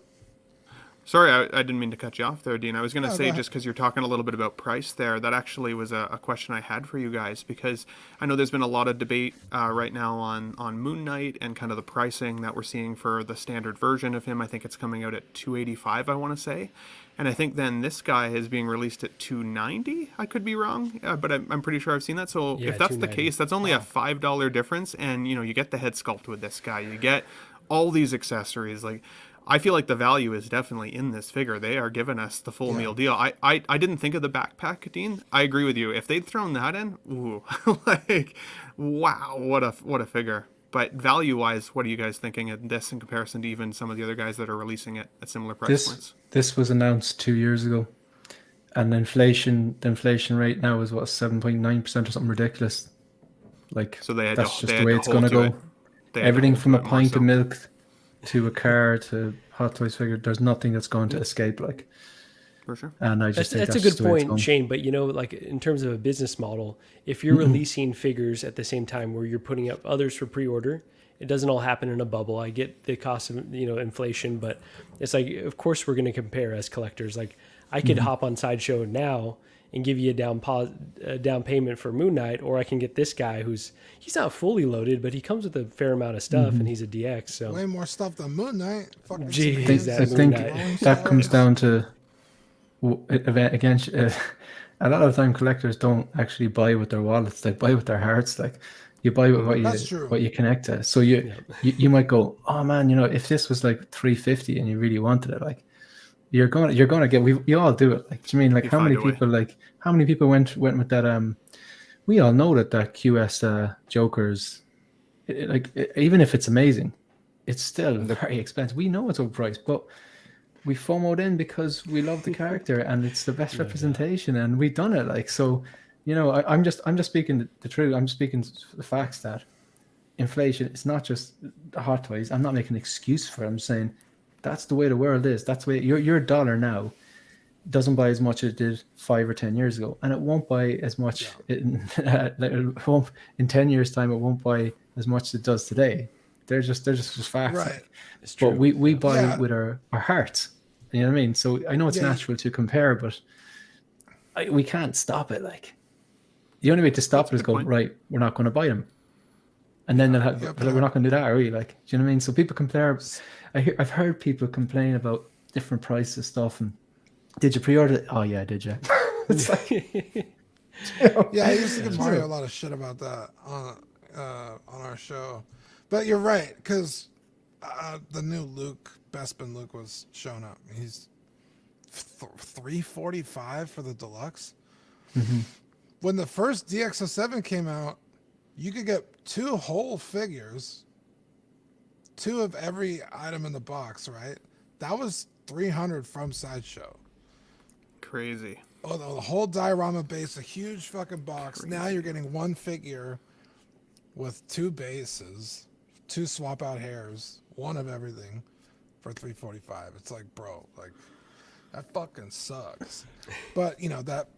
Sorry, I didn't mean to cut you off there, Dean. I was going to No, say, go ahead. just because you're talking a little bit about price there, that actually was a question I had for you guys, because I know there's been a lot of debate right now on Moon Knight and kind of the pricing that we're seeing for the standard version of him. I think it's coming out at $285, I want to say. And I think then this guy is being released at $290. I could be wrong, but I'm pretty sure I've seen that. So Yeah, if that's the $290. case, that's only a $5 difference. And, you know, you get the head sculpt with this guy. You get all these accessories. Like, I feel like the value is definitely in this figure. They are giving us the full meal deal. I didn't think of the backpack, Dean. I agree with you. If they'd thrown that in, ooh, like, wow, what a figure. But value-wise, what are you guys thinking of this in comparison to even some of the other guys that are releasing it at similar price points? This was announced 2 years ago, and the inflation rate now is what, 7.9% or something ridiculous. Like, So they had that's to, just they the had way to it's hold going to to go. it. They had to Everything hold from to a it more pint so. of milk to a car to Hot Toys figure, there's nothing that's going to escape. Like, For sure. and I just think That's a just good the way it's point, going. Shane. But you know, like in terms of a business model, if you're releasing figures at the same time where you're putting up others for pre-order, it doesn't all happen in a bubble. I get the cost of, you know, inflation, but it's like, of course, we're going to compare as collectors. Like, I could hop on Sideshow now and give you a down payment for Moon Knight, or I can get this guy he's not fully loaded, but he comes with a fair amount of stuff, and he's a DX. So Way more stuff than Moon Knight. Fucking Jeez, Superman's that I Moon think Knight. that comes down to again. A lot of the time, collectors don't actually buy with their wallets; they buy with their hearts. Like, you buy with That's true. what you connect to. So you might go, oh man, you know, if this was like $350 and you really wanted it, like you're gonna get. We all do it. Like, do you mean like You how find many a way. people went with that? We all know that QS Joker's even if it's amazing, it's still very expensive. We know it's overpriced, but we FOMO'd in because we love the character and it's the best representation, and we've done it. Like, so, you know, I'm just speaking the truth. I'm speaking the facts that inflation. It's not just the Hot Toys. I'm not making an excuse for it. I'm saying that's the way the world is. That's the way your dollar now doesn't buy as much as it did 5 or 10 years ago, and it won't buy as much in 10 years time. It won't buy as much as it does today. They're just facts. Right. Like, it's true. but we buy Yeah. with our hearts. You know what I mean? So I know it's Yeah. natural to compare, but we can't stop it. Like, the only way to stop it is go, point. right, we're not going to buy them. And then we're not going to do that, are we? Like, do you know what I mean? So people compare. I've heard people complain about different prices stuff. And did you pre-order it? Oh yeah, did you? It's like, Yeah, I used to give Mario a lot of shit about that on our show. But you're right, because the new Bespin Luke was shown up. He's $345 for the deluxe. When the first DX07 came out, you could get 2 whole figures, 2 of every item in the box, right? That was $300 from Sideshow. Crazy. Oh, the whole diorama base, a huge fucking box. Crazy. Now you're getting 1 figure with 2 bases, 2 swap out hairs, 1 of everything for $345. It's like, bro, like that fucking sucks. But you know that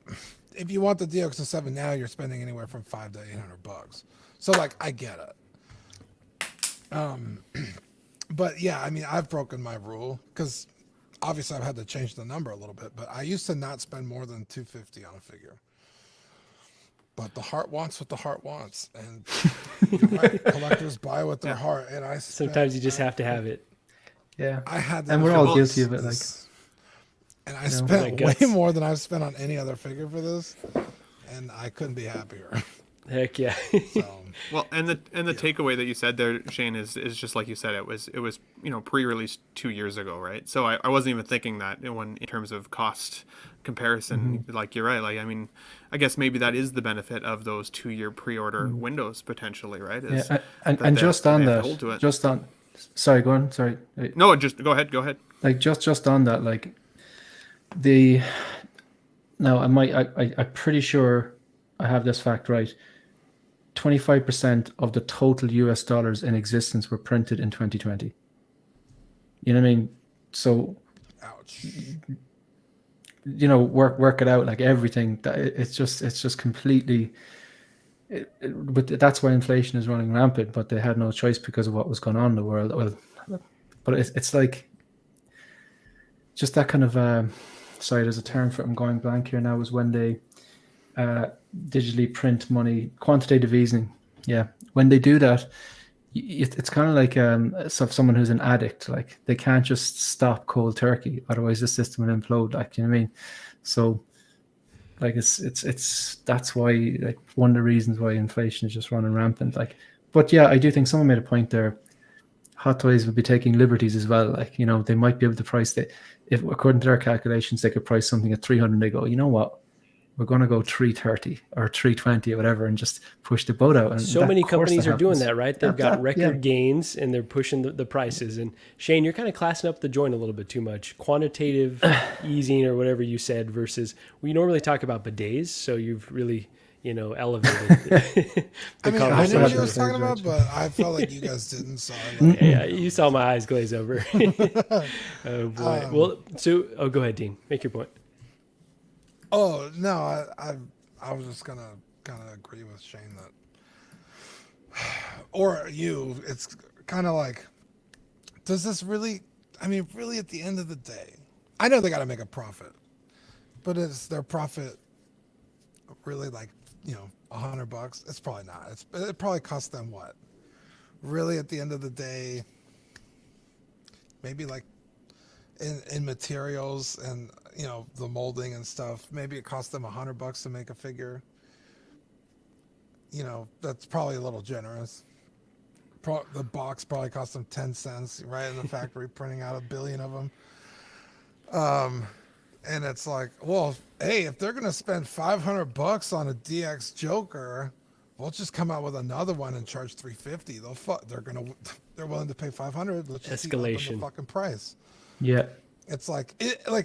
if you want the DX07 now, you're spending anywhere from $500 to $800. So like, I get it. But yeah, I mean, I've broken my rule because obviously I've had to change the number a little bit. But I used to not spend more than $250 on a figure. But the heart wants what the heart wants, and right, collectors buy with their heart. And sometimes you just have to have it. Yeah, I had, and we're all guilty of it. Like, and I spent way more than I've spent on any other figure for this, and I couldn't be happier. Heck yeah. So, well, and the takeaway that you said there, Shane, is just like you said. It was pre-released 2 years ago, right? So I wasn't even thinking that in terms of cost comparison. Like, you're right. Like, I mean, I guess maybe that is the benefit of those 2-year pre-order windows potentially, right? Is and just on that, sorry, go on. Sorry. No, just go ahead. Like just on that, like I'm pretty sure I have this fact right. 25% of the total US dollars in existence were printed in 2020. You know what I mean? So, ouch. You know, work it out. Like everything, it's just completely. But that's why inflation is running rampant. But they had no choice because of what was going on in the world. Well, but it's like just that kind of. Sorry, there's a term for it. I'm going blank here now. Was when they digitally print money, quantitative easing. Yeah, when they do that, it's kind of like someone who's an addict. Like they can't just stop cold turkey, otherwise the system will implode. Like, you know what I mean? So, like it's that's why, like, one of the reasons why inflation is just running rampant. Like, but yeah, I do think someone made a point there. Hot Toys would be taking liberties as well. Like, you know, they might be able to price it. If according to their calculations, they could price something at 300. They go, you know what? We're going to go 330 or 320 or whatever, and just push the boat out. And so many companies are doing that, right? They've got record gains and they're pushing the prices. And Shane, you're kind of classing up the joint a little bit too much. Quantitative easing or whatever you said versus we normally talk about bidets. So you've really, elevated. I mean, I knew what you was talking about, but I felt like you guys didn't. So yeah, you saw my eyes glaze over. Oh boy. Go ahead, Dean. Make your point. Oh no, I was just gonna kind of agree with Shane that, or you. It's kind of like, does this really? I mean, really, at the end of the day, I know they got to make a profit, but is their profit really like $100? It's probably not. It probably costs them what? Really, at the end of the day, maybe like in materials and the molding and stuff, maybe it costs them $100 to make a figure. That's probably a little generous. The box probably cost them 10 cents, right, in the factory printing out 1 billion of them. And it's like, well, hey, if they're gonna spend $500 on a DX Joker, we'll just come out with another one and charge $350. They're willing to pay $500. Let's just escalation the fucking price. Yeah. It's like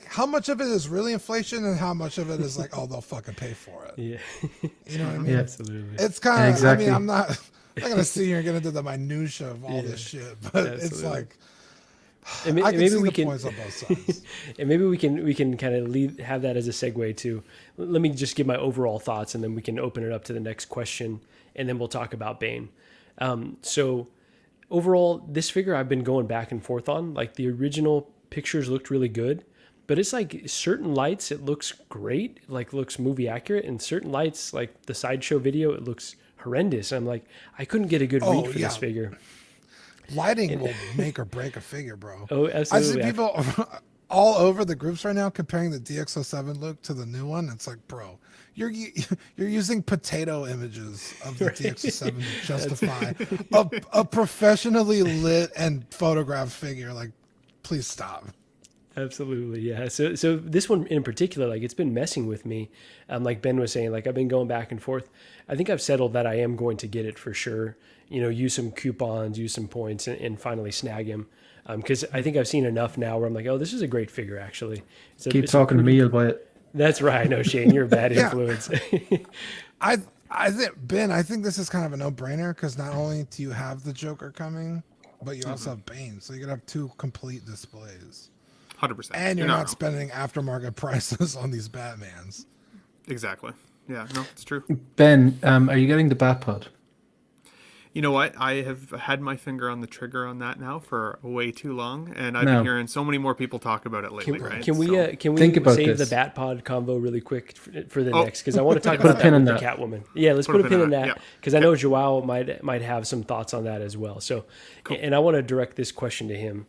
how much of it is really inflation and how much of it is like, oh, they'll fucking pay for it. Yeah. You know what I mean? Yeah, absolutely. It's kind of, exactly. I mean, I'm not gonna sit here and get into the minutia of all this shit, but it's like, and I can see we the points on both sides. And maybe we can kind of have that as a segue to, let me just give my overall thoughts and then we can open it up to the next question and then we'll talk about Bane. So overall, this figure I've been going back and forth on. Like, the original pictures looked really good, but it's like certain lights it looks great, like looks movie accurate, and certain lights, like the Sideshow video, it looks horrendous. I'm like, I couldn't get a good read for this figure. Lighting will make or break a figure, bro. Oh, absolutely. I see people all over the groups right now comparing the DX07 look to the new one. It's like, bro, you're using potato images of the DX07 to justify a professionally lit and photographed figure. Like, please stop. Absolutely, yeah. So this one in particular, like it's been messing with me. Like Ben was saying, like I've been going back and forth. I think I've settled that I am going to get it for sure. You know, use some coupons, use some points, and finally snag him. Because I think I've seen enough now where I'm like, oh, this is a great figure actually. Keep talking to me, you'll buy it. That's right. No, Shane, you're a bad Yeah. influence. I think Ben, I think this is kind of a no-brainer because not only do you have the Joker coming, but you also have Bane, so you could have two complete displays. 100%. And you're not not wrong. spending aftermarket prices on these Batmans. Exactly. Yeah, no, it's true. Ben, are you getting the Batpod? You know what? I have had my finger on the trigger on that now for way too long, and I've No. been hearing so many more people talk about it lately, right? Can we So- think Think about save this. the Batpod combo really quick for the Oh. next? Because I want to talk Put a about pin that in with the that. Catwoman. Yeah, let's put a pin in that yeah. because I know Joao might have some thoughts on that as well. So, and I want to direct this question to him.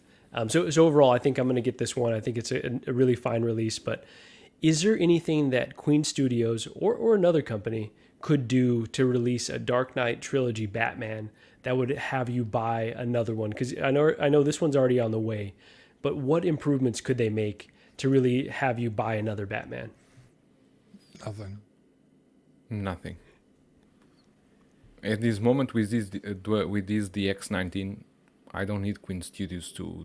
So overall, I think I'm going to get this one. I think it's a really fine release. But is there anything that Queen Studios or another company could do to release a Dark Knight trilogy Batman that would have you buy another one? Because I know this one's already on the way, but what improvements could they make to really have you buy another Batman? Nothing. At this moment, with this DX19, I don't need Queen Studios to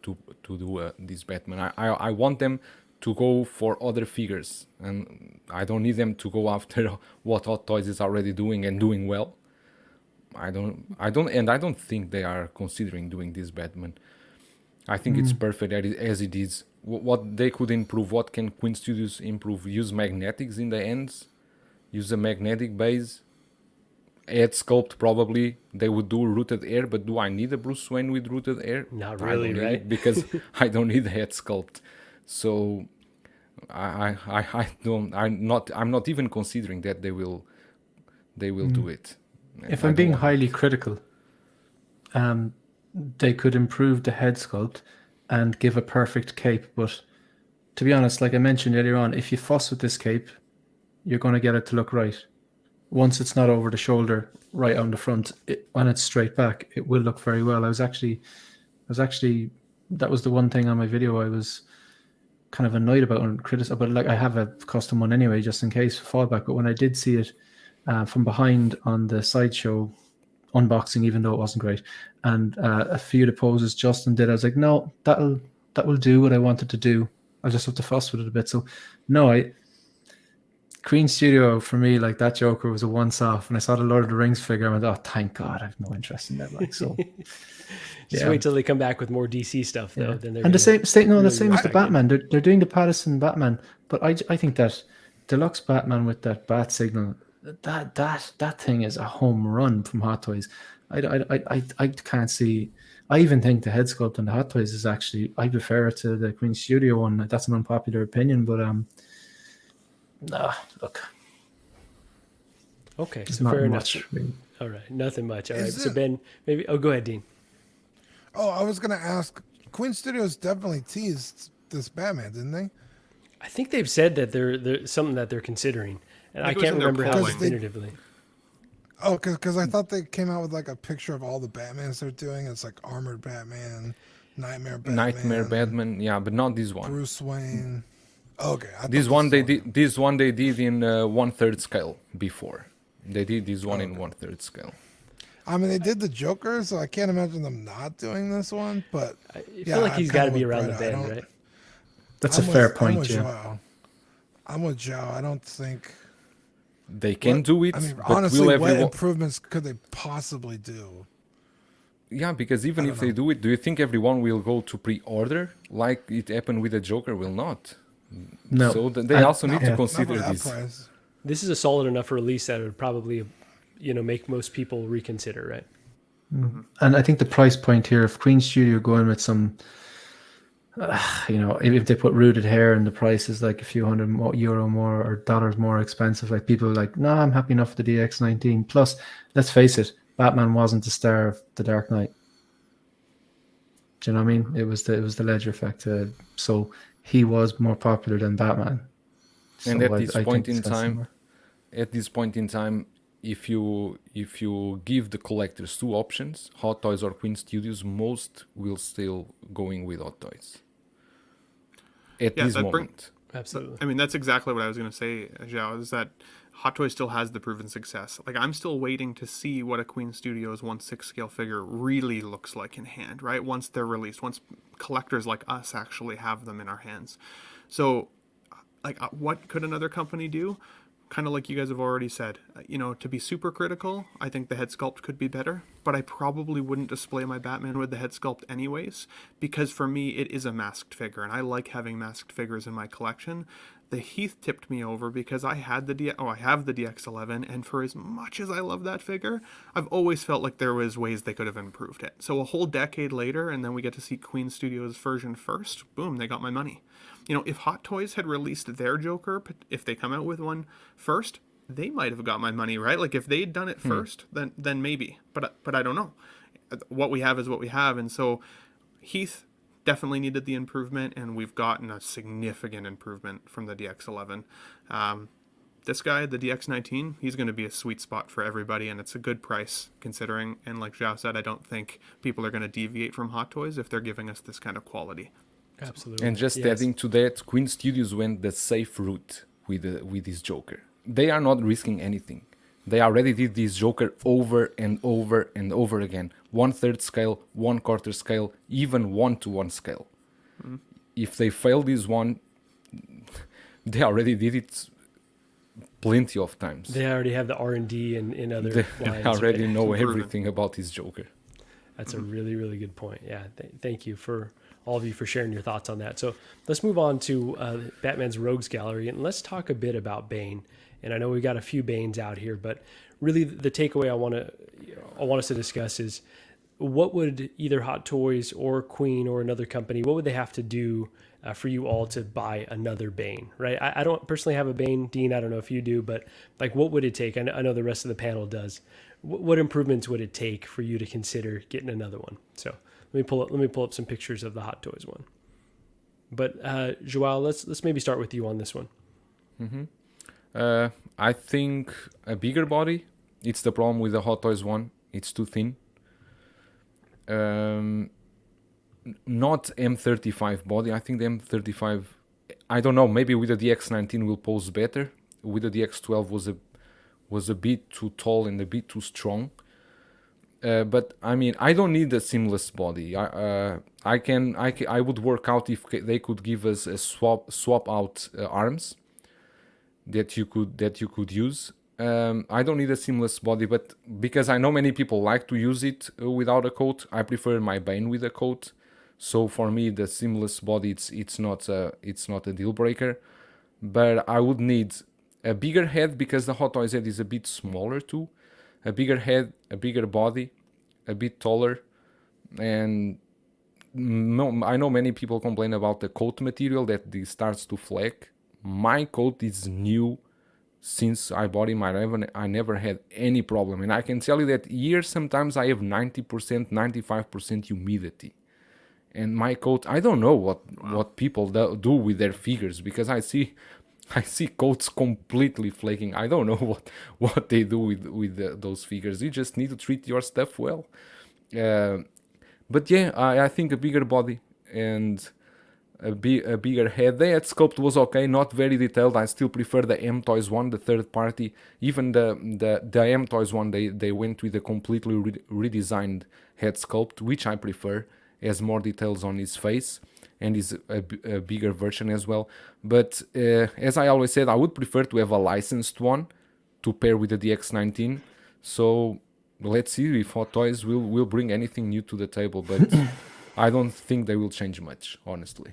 do this Batman. I want them to go for other figures, and I don't need them to go after what Hot Toys is already doing and doing well. I don't think they are considering doing this Batman. I think it's perfect as it is. What they could improve, what can Queen Studios improve? Use magnetics in the ends, use a magnetic base, add sculpt. Probably they would do rooted hair, but do I need a Bruce Wayne with rooted hair? Not I really, don't need right? it because I don't need head sculpt. So I'm not even considering that they will do it. If I I'm don't being want highly it. critical, they could improve the head sculpt and give a perfect cape. But to be honest, like I mentioned earlier on, if you fuss with this cape, you're going to get it to look right. Once it's not over the shoulder, right on the front, when it's straight back, it will look very well. I was actually, that was the one thing on my video I was kind of annoyed about and criticized. But like I have a custom one anyway, just in case for fallback. But when I did see it from behind on the sideshow unboxing, even though it wasn't great, and a few of the poses Justin did, I was like, no, that will do what I wanted to do. I'll just have to fuss with it a bit. So no, Queen Studio for me, like that Joker was a once-off. And I saw the Lord of the Rings figure, I went, oh, thank God, I have no interest in that. Like, so Just wait till they come back with more DC stuff, though. yeah. Then they're And the same as the respect it. Batman. They're doing the Patterson Batman, but I think that deluxe Batman with that bat signal, that thing is a home run from Hot Toys. I can't see. I even think the head sculpt on the Hot Toys is actually, I prefer it to the Queen Studio one. That's an unpopular opinion, but look, Okay, it's so not fair much. enough. Really. All right, nothing much. All right, Is so it- Ben, maybe. Oh, go ahead, Dean. Oh, I was gonna ask. Queen Studios definitely teased this Batman, didn't they? I think they've said that they're something that they're considering, and I think it was can't in their remember how polling. definitively. Oh, because I thought they came out with like a picture of all the Batmans they're doing. It's like Armored Batman, Nightmare Batman, Nightmare Batman, yeah, but not this one. Bruce Wayne. Okay, I thought This one they was did. This one they did in 1/3 scale before. They did this one in 1/3 scale. I mean, they did the Joker, so I can't imagine them not doing this one. But I yeah, feel like I'm he's got to kinda be with around the Breda. I bend, don't- right? That's I'm a fair with- I'm point, with yeah. Joao. I'm with Joao. I don't think. They can what- do it, I mean, but honestly, will what everyone? improvements could they possibly do? Yeah, because even if they do it, do you think everyone will go to pre-order like it happened with the Joker? Will not. No. So they And- also need to yeah. Not for consider that this. price. This is a solid enough release that it would probably, make most people reconsider, right? And I think the price point here, if Queen Studio go in with some, if they put rooted hair and the price is like a few €100 more or dollars more expensive, like people are like, no, I'm happy enough with the DX19. Plus, let's face it, Batman wasn't the star of The Dark Knight. Do you know what I mean? It was the ledger effect. So he was more popular than Batman. So And at this I point think in it's time, if you give the collectors two options, Hot Toys or Queen Studios, most will still going with Hot Toys at Yeah, this moment. Absolutely. I mean, that's exactly what I was going to say, Zhao, is that Hot Toys still has the proven success. Like, I'm still waiting to see what a Queen Studios 1/6 scale figure really looks like in hand, right? Once they're released, once collectors like us actually have them in our hands. So, like, what could another company do? Kind of like you guys have already said, to be super critical, I think the head sculpt could be better, but I probably wouldn't display my Batman with the head sculpt anyways, because for me, it is a masked figure, and I like having masked figures in my collection. The Heath tipped me over because I have the DX11, and for as much as I love that figure, I've always felt like there was ways they could have improved it. So a whole decade later, and then we get to see Queen Studios' version first, boom, they got my money. If Hot Toys had released their Joker, if they come out with one first, they might have got my money, right? Like if they'd done it first, then maybe. But I don't know. What we have is what we have, and so Heath definitely needed the improvement, and we've gotten a significant improvement from the DX11. This guy, the DX19, he's going to be a sweet spot for everybody, and it's a good price considering. And like Zhao said, I don't think people are going to deviate from Hot Toys if they're giving us this kind of quality. Absolutely. And just adding to that, Queen Studios went the safe route with this Joker. They are not risking anything. They already did this Joker over and over and over again. 1/3 scale, 1/4 scale, even 1-to-1 scale. If they fail this one, they already did it plenty of times. They already have the R&D in other They lines. already Right? know everything about this Joker. That's a really, really good point. Yeah, thank you for all of you for sharing your thoughts on that. So let's move on to Batman's Rogues Gallery, and let's talk a bit about Bane. And I know we got a few Banes out here, but really the takeaway I want us to discuss is what would either Hot Toys or Queen or another company, what would they have to do for you all to buy another Bane, right? I don't personally have a Bane, Dean. I don't know if you do, but like, what would it take? I know the rest of the panel does. What improvements would it take for you to consider getting another one? So let me pull up some pictures of the Hot Toys one. But Joao, let's maybe start with you on this one. I think a bigger body. It's the problem with the Hot Toys one. It's too thin. Not M35 body. I think the M35. I don't know. Maybe with the DX19 will pose better. With the DX12 was a bit too tall and a bit too strong. But I mean, I don't need a seamless body. I would work out if they could give us a swap out arms that you could use. I don't need a seamless body, but because I know many people like to use it without a coat, I prefer my Bane with a coat. So for me, the seamless body it's not a deal breaker. But I would need a bigger head because the Hot Toys head is a bit smaller too. A bigger head, a bigger body, a bit taller, and I know many people complain about the coat material that it starts to flake. My coat is new since I bought him. I never had any problem, and I can tell you that here sometimes I have 90%, 95% humidity. And my coat, I don't know what people do with their figures, because I see coats completely flaking. I don't know what they do with those figures. You just need to treat your stuff well. But yeah, I think a bigger body and a bigger head. The head sculpt was okay, not very detailed. I still prefer the M Toys one, the third party. Even the M Toys one, they went with a completely redesigned head sculpt, which I prefer. Has more details on his face and is a bigger version as well. But as I always said, I would prefer to have a licensed one to pair with the DX19. So let's see if Hot Toys will bring anything new to the table, but I don't think they will change much, honestly.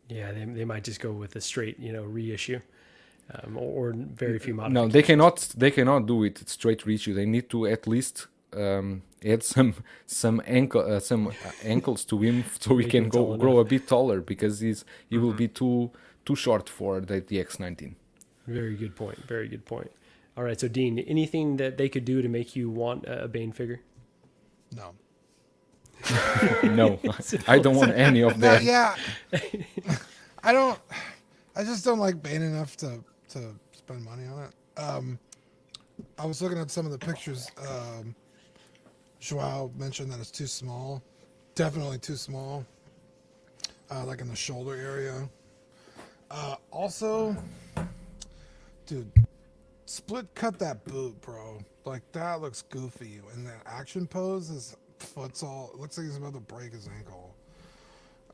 Yeah, they might just go with a straight, reissue, or very few modifications. No, they cannot do it straight reissue. They need to at least add some ankles to him so he can grow a bit taller, because he will be too short for the DX19. Very good point. Very good point. All right, so Dean, anything that they could do to make you want a Bane figure? No. No, I don't want any of No, that. yeah. I just don't like Bane enough to spend money on it. I was looking at some of the pictures. Joao mentioned that it's too small. Definitely too small. Like in the shoulder area. Also, dude, split cut that boot, bro. Like that looks goofy. And that action pose, his foot's all. It looks like he's about to break his ankle.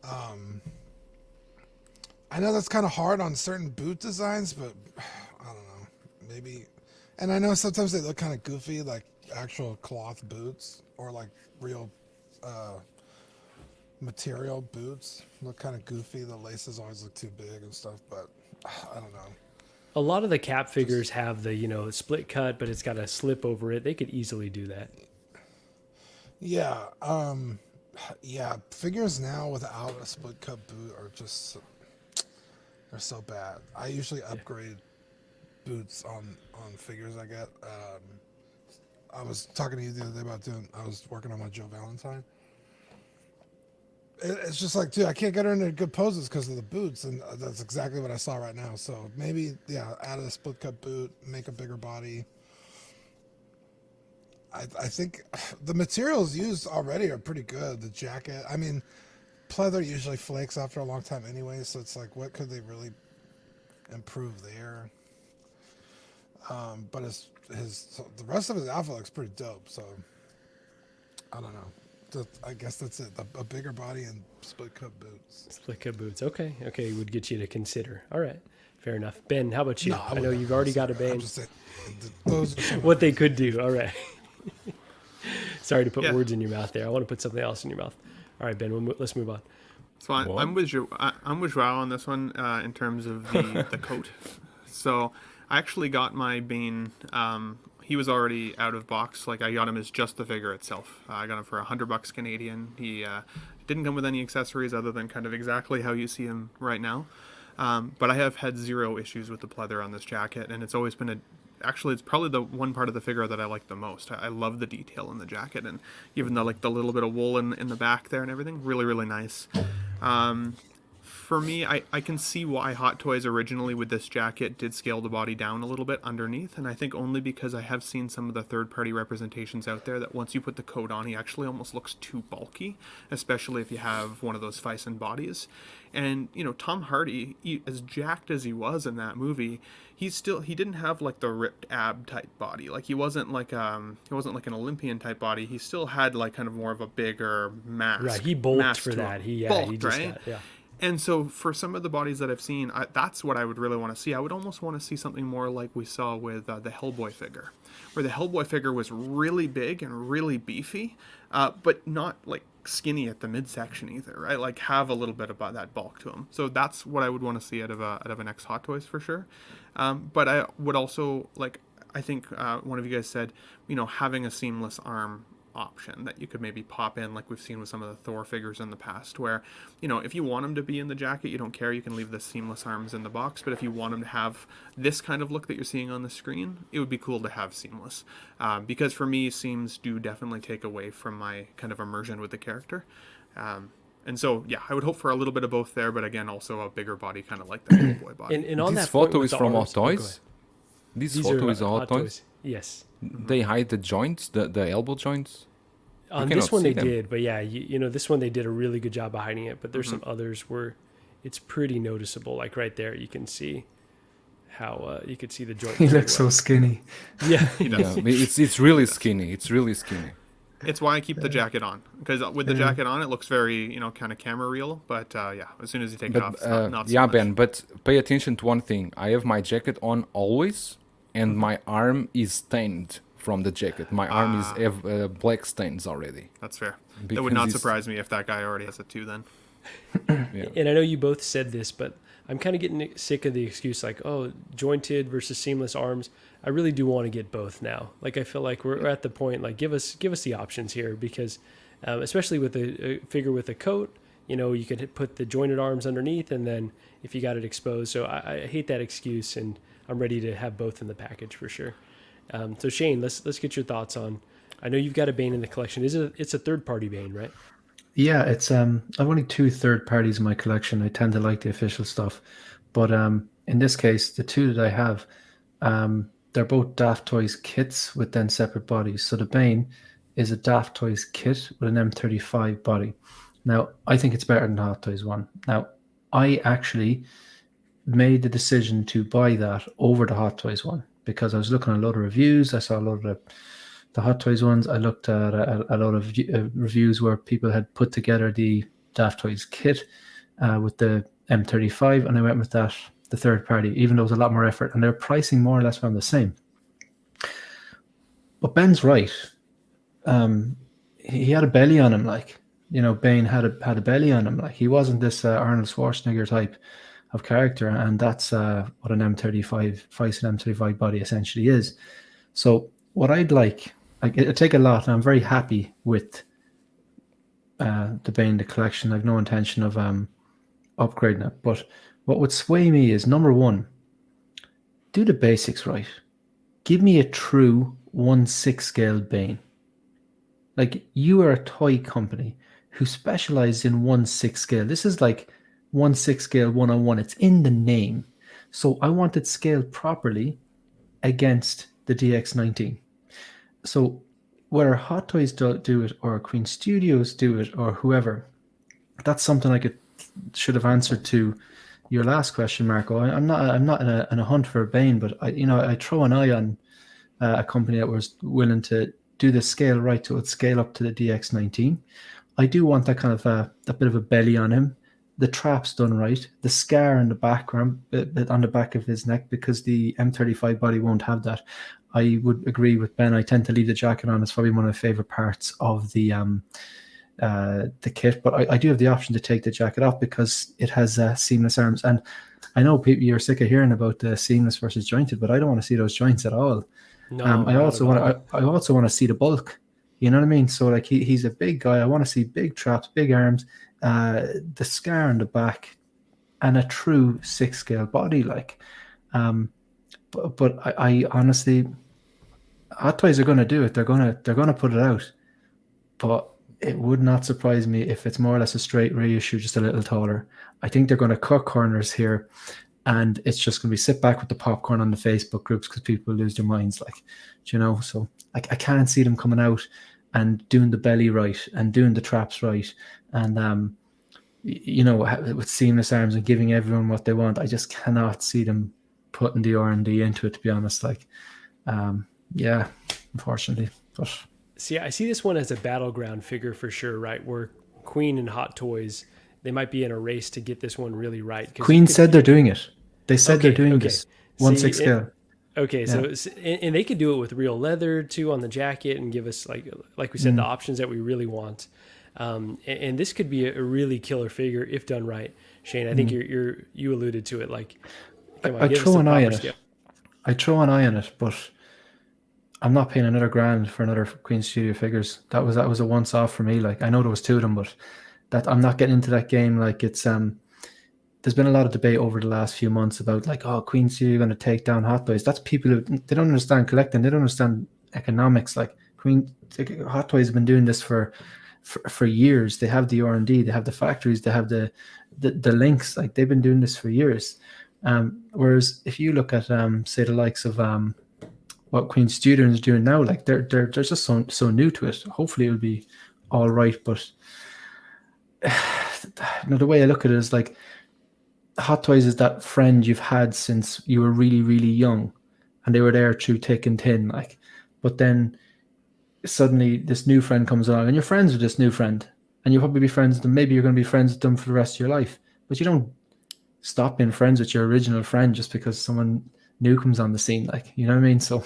I know that's kind of hard on certain boot designs, but I don't know. Maybe. And I know sometimes they look kind of goofy, like actual cloth boots or like real material boots look kind of goofy. The laces always look too big and stuff, but I don't know. A lot of the cap figures have the split cut, but it's got a slip over it. They could easily do that. Yeah. Yeah. Figures now without a split cut boot are just, they're so bad. I usually upgrade boots on figures I get. I was talking to you the other day about I was working on my Joe Valentine. It's just like, dude, I can't get her into good poses because of the boots, and that's exactly what I saw right now. So maybe, yeah, add a split cut boot, make a bigger body. I think the materials used already are pretty good. The jacket, I mean, pleather usually flakes after a long time anyway, so it's like, what could they really improve there? But the rest of his outfit looks pretty dope. So I don't know. I guess that's it. A bigger body and split cut boots. Split cut boots. Okay, would get you to consider. All right, fair enough. Ben, how about you? No, I know you've already got a Bane. I'm just saying, those are some What they could do. All right. Sorry to put words in your mouth there. I want to put something else in your mouth. All right, Ben. Let's move on. So I'm with you. I'm with Joao on this one in terms of the coat. So I actually got my Bane. He was already out of box. Like I got him as just the figure itself. I got him for $100 Canadian. He didn't come with any accessories other than kind of exactly how you see him right now. But I have had zero issues with the pleather on this jacket, and it's always been actually it's probably the one part of the figure that I like the most. I love the detail in the jacket, and even the little bit of wool in the back there and everything. Really, really nice. For me, I can see why Hot Toys originally with this jacket did scale the body down a little bit underneath, and I think only because I have seen some of the third-party representations out there that once you put the coat on, he actually almost looks too bulky, especially if you have one of those Fison bodies. And, Tom Hardy, as jacked as he was in that movie, he didn't have like the ripped ab type body. Like he wasn't like an Olympian type body. He still had like kind of more of a bigger mass. Right, he bulked for that. He just right? Yeah. And so for some of the bodies that I've seen, that's what I would really want to see. I would almost want to see something more like we saw with the Hellboy figure, where the Hellboy figure was really big and really beefy, but not like skinny at the midsection either, right? Like have a little bit about that bulk to him. So that's what I would want to see out of an X Hot Toys for sure. But I would also I think one of you guys said, having a seamless arm option that you could maybe pop in like we've seen with some of the Thor figures in the past, where if you want him to be in the jacket, you don't care, you can leave the seamless arms in the box, but if you want him to have this kind of look that you're seeing on the screen, it would be cool to have seamless, because for me seams do definitely take away from my kind of immersion with the character, and so I would hope for a little bit of both there, but again also a bigger body, kind of like the Hellboy body. And on This that point photo with is the from arms- Hot Toys. These photo is Hot Toys. Yes. They hide the joints, the elbow joints. On this one they did, but this one they did a really good job of hiding it. But there's some others where it's pretty noticeable. Like right there, you can see how you could see the joint. He looks so skinny. Yeah, He does. It's really skinny. It's really skinny. It's why I keep the jacket on, because with the jacket on, it looks very, kind of camera real. But as soon as you take it off, it's not so much. Ben, but pay attention to one thing. I have my jacket on always, and my arm is stained from the jacket. My arm is black stains already. That's fair. Because That would not surprise me if that guy already has it too then. Yeah. And I know you both said this, but I'm kind of getting sick of the excuse like, oh, jointed versus seamless arms. I really do want to get both now. Like I feel like we're at the point, like give us the options here, because especially with a figure with a coat, you could put the jointed arms underneath, and then if you got it exposed. So I hate that excuse, and I'm ready to have both in the package for sure. So Shane, let's get your thoughts on. I know you've got a Bane in the collection. It's a third party Bane, right? Yeah, it's I've only two third parties in my collection. I tend to like the official stuff, but in this case, the two that I have, they're both Daft Toys kits with then separate bodies. So the Bane is a Daft Toys kit with an M35 body. Now, I think it's better than the Hot Toys one. Now, I actually made the decision to buy that over the Hot Toys one because I was looking at a lot of reviews. I saw a lot of the Hot Toys ones. I looked at a lot of reviews where people had put together the Daft Toys kit with the M35, and I went with that, the third party, even though it was a lot more effort, and they're pricing more or less around the same. But Ben's right. He had a belly on him, like, you know, Bane had a belly on him. Like, he wasn't this Arnold Schwarzenegger type of character, and that's what an M35 Fison M35 body essentially is. So what I'd like, it'd take a lot, and I'm very happy with the Bane, the collection. I've no intention of upgrading it. But what would sway me is, number one, do the basics right. Give me a true 1/6 scale Bane. Like, you are a toy company who specialize in 1/6 scale. This is like 1/6 scale 101. It's in the name. So I want it scaled properly against the DX19. So whether Hot Toys do it or Queen Studios do it or whoever, that's something I should have answered to your last question, Marco. I'm not in a hunt for a Bane, but I throw an eye on a company that was willing to do the scale right, so it scale up to the DX19. I do want that kind of a bit of a belly on him, the traps done right, the scar in the background, on the back of his neck, because the M35 body won't have that. I would agree with Ben. I tend to leave the jacket on. It's probably one of my favorite parts of the kit, but I do have the option to take the jacket off because it has seamless arms. And I know people, you're sick of hearing about the seamless versus jointed, but I don't want to see those joints at all. No, I also want to see the bulk. You know what I mean? So like he's a big guy. I want to see big traps, big arms, the scar on the back, and a true 6 scale body. Like, but I honestly, Hot Toys are going to do it. They're going to put it out. But it would not surprise me if it's more or less a straight reissue, just a little taller. I think they're going to cut corners here, and it's just going to be sit back with the popcorn on the Facebook groups because people lose their minds, like, you know. So I can't see them coming out and doing the belly right and doing the traps right, and with seamless arms and giving everyone what they want. I just cannot see them putting the R&D into it, to be honest. Like, yeah, unfortunately, but. See, I see this one as a battleground figure for sure, right? Where Queen and Hot Toys, they might be in a race to get this one really right. Queen said they're doing it. They said they're doing this 1/6 scale. Okay, yeah. So and they could do it with real leather too on the jacket and give us like we said, the options that we really want. And this could be a really killer figure if done right. Shane, I think you alluded to it. Like, come on, I throw an eye on it. I throw an eye on it, but I'm not paying another grand for another Queen Studio figures. That was a once off for me. Like, I know there was two of them, but that I'm not getting into that game. Like, it's there's been a lot of debate over the last few months about like, oh, Queen Studio going to take down Hot Toys. That's people who they don't understand collecting. They don't understand economics. Like, Hot Toys have been doing this for years. They have the R&D. They have the factories. They have the links. Like, they've been doing this for years. Whereas if you look at say the likes of what Queen Studio is doing now, like they're just so new to it. Hopefully it'll be all right, but the way I look at it is like Hot Toys is that friend you've had since you were really, really young, and they were there through thick and thin. Like, but then suddenly this new friend comes along, and you're friends with this new friend, and you'll probably be friends with them. Maybe you're going to be friends with them for the rest of your life, but you don't stop being friends with your original friend just because someone new comes on the scene. Like, you know what I mean? So,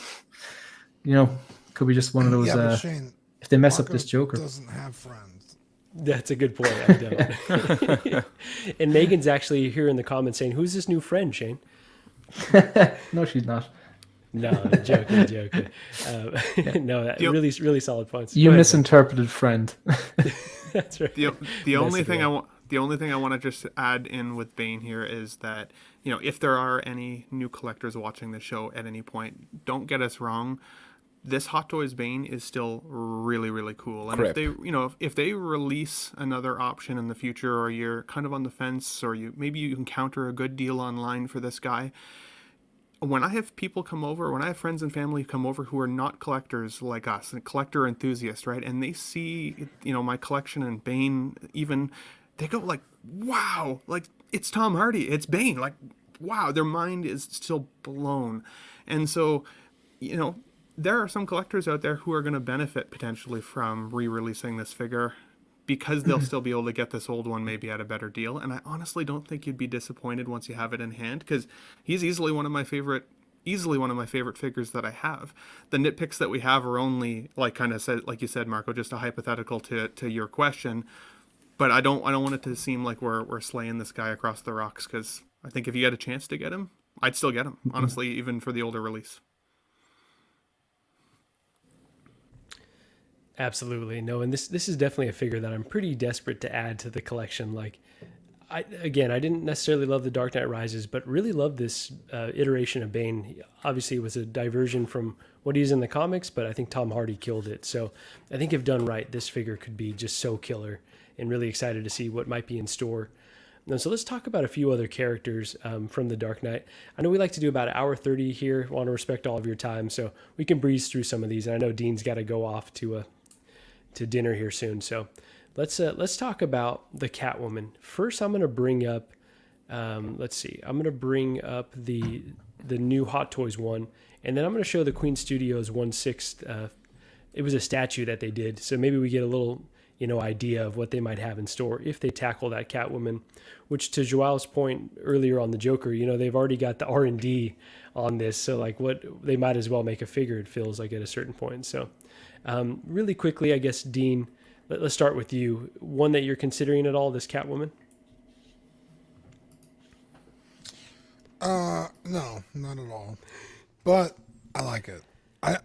could be just one of those. Yeah, Shane, if they mess Marco up this Joker, doesn't have friends. That's a good point. I don't. And Megan's actually here in the comments saying, "Who's this new friend, Shane?" No, she's not. No, joking. No, really, really solid points. You misinterpreted friend. That's right. The only thing I want to just add in with Bane here is that, if there are any new collectors watching the show at any point, don't get us wrong. this Hot Toys Bane is still really, really cool. And Correct. if they release another option in the future, or you're kind of on the fence, or maybe you encounter a good deal online for this guy, when I have people come over, when I have friends and family come over who are not collectors like us, and collector enthusiasts, right, and they see, my collection and Bane, even, they go like, wow, like, it's Tom Hardy, it's Bane, like, wow, their mind is still blown. And so, there are some collectors out there who are going to benefit potentially from re-releasing this figure, because they'll still be able to get this old one maybe at a better deal. And I honestly don't think you'd be disappointed once you have it in hand, because he's easily one of my favorite figures that I have. The nitpicks that we have are only, like you said, Marco, just a hypothetical to your question. But I don't want it to seem like we're slaying this guy across the rocks, because I think if you had a chance to get him, I'd still get him, honestly, even for the older release. Absolutely. No, and this is definitely a figure that I'm pretty desperate to add to the collection. Like, I didn't necessarily love the Dark Knight Rises, but really loved this iteration of Bane. Obviously, it was a diversion from what he's in the comics, but I think Tom Hardy killed it. So I think if done right, this figure could be just so killer, and really excited to see what might be in store. And so let's talk about a few other characters from the Dark Knight. I know we like to do about 1:30 here. I want to respect all of your time, so we can breeze through some of these. And I know Dean's got to go off to dinner here soon. So let's talk about the Catwoman. First, I'm going to bring up, let's see, I'm going to bring up the new Hot Toys one, and then I'm going to show the Queen Studios 1/6. It was a statue that they did, so maybe we get a little, idea of what they might have in store if they tackle that Catwoman, which, to Joao's point earlier on the Joker, they've already got the R&D on this, so like they might as well make a figure, it feels like, at a certain point. So really quickly, I guess, Dean, let's start with you. One that you're considering at all, this Catwoman? No, not at all. But I like it. I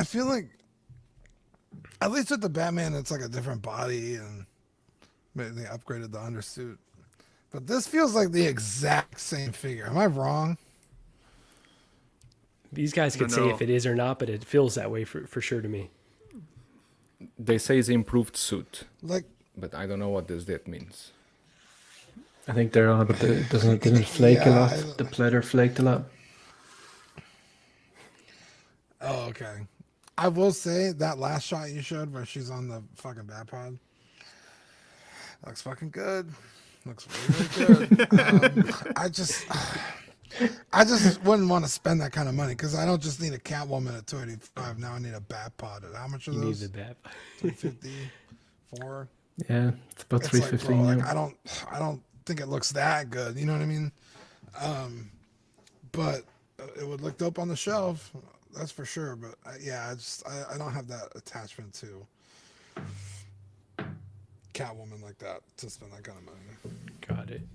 feel like, at least with the Batman, it's like a different body, and maybe they upgraded the undersuit. But this feels like the exact same figure. Am I wrong? These guys could say if it is or not, but it feels that way for sure to me. They say it's improved suit, but I don't know what that means. I think they're on, but doesn't it flake a lot? The pleather flaked a lot. Oh, okay. I will say that last shot you showed where she's on the fucking Batpod looks fucking good. Looks really good. I just wouldn't want to spend that kind of money, because I don't just need a Catwoman at $285. Now I need a Batpod at how much are those? You need the Batpod. 350, 4. Yeah, it's about 350. Like, I don't think it looks that good. You know what I mean? But it would look dope on the shelf. That's for sure. But I don't have that attachment to Catwoman like that to spend that kind of money.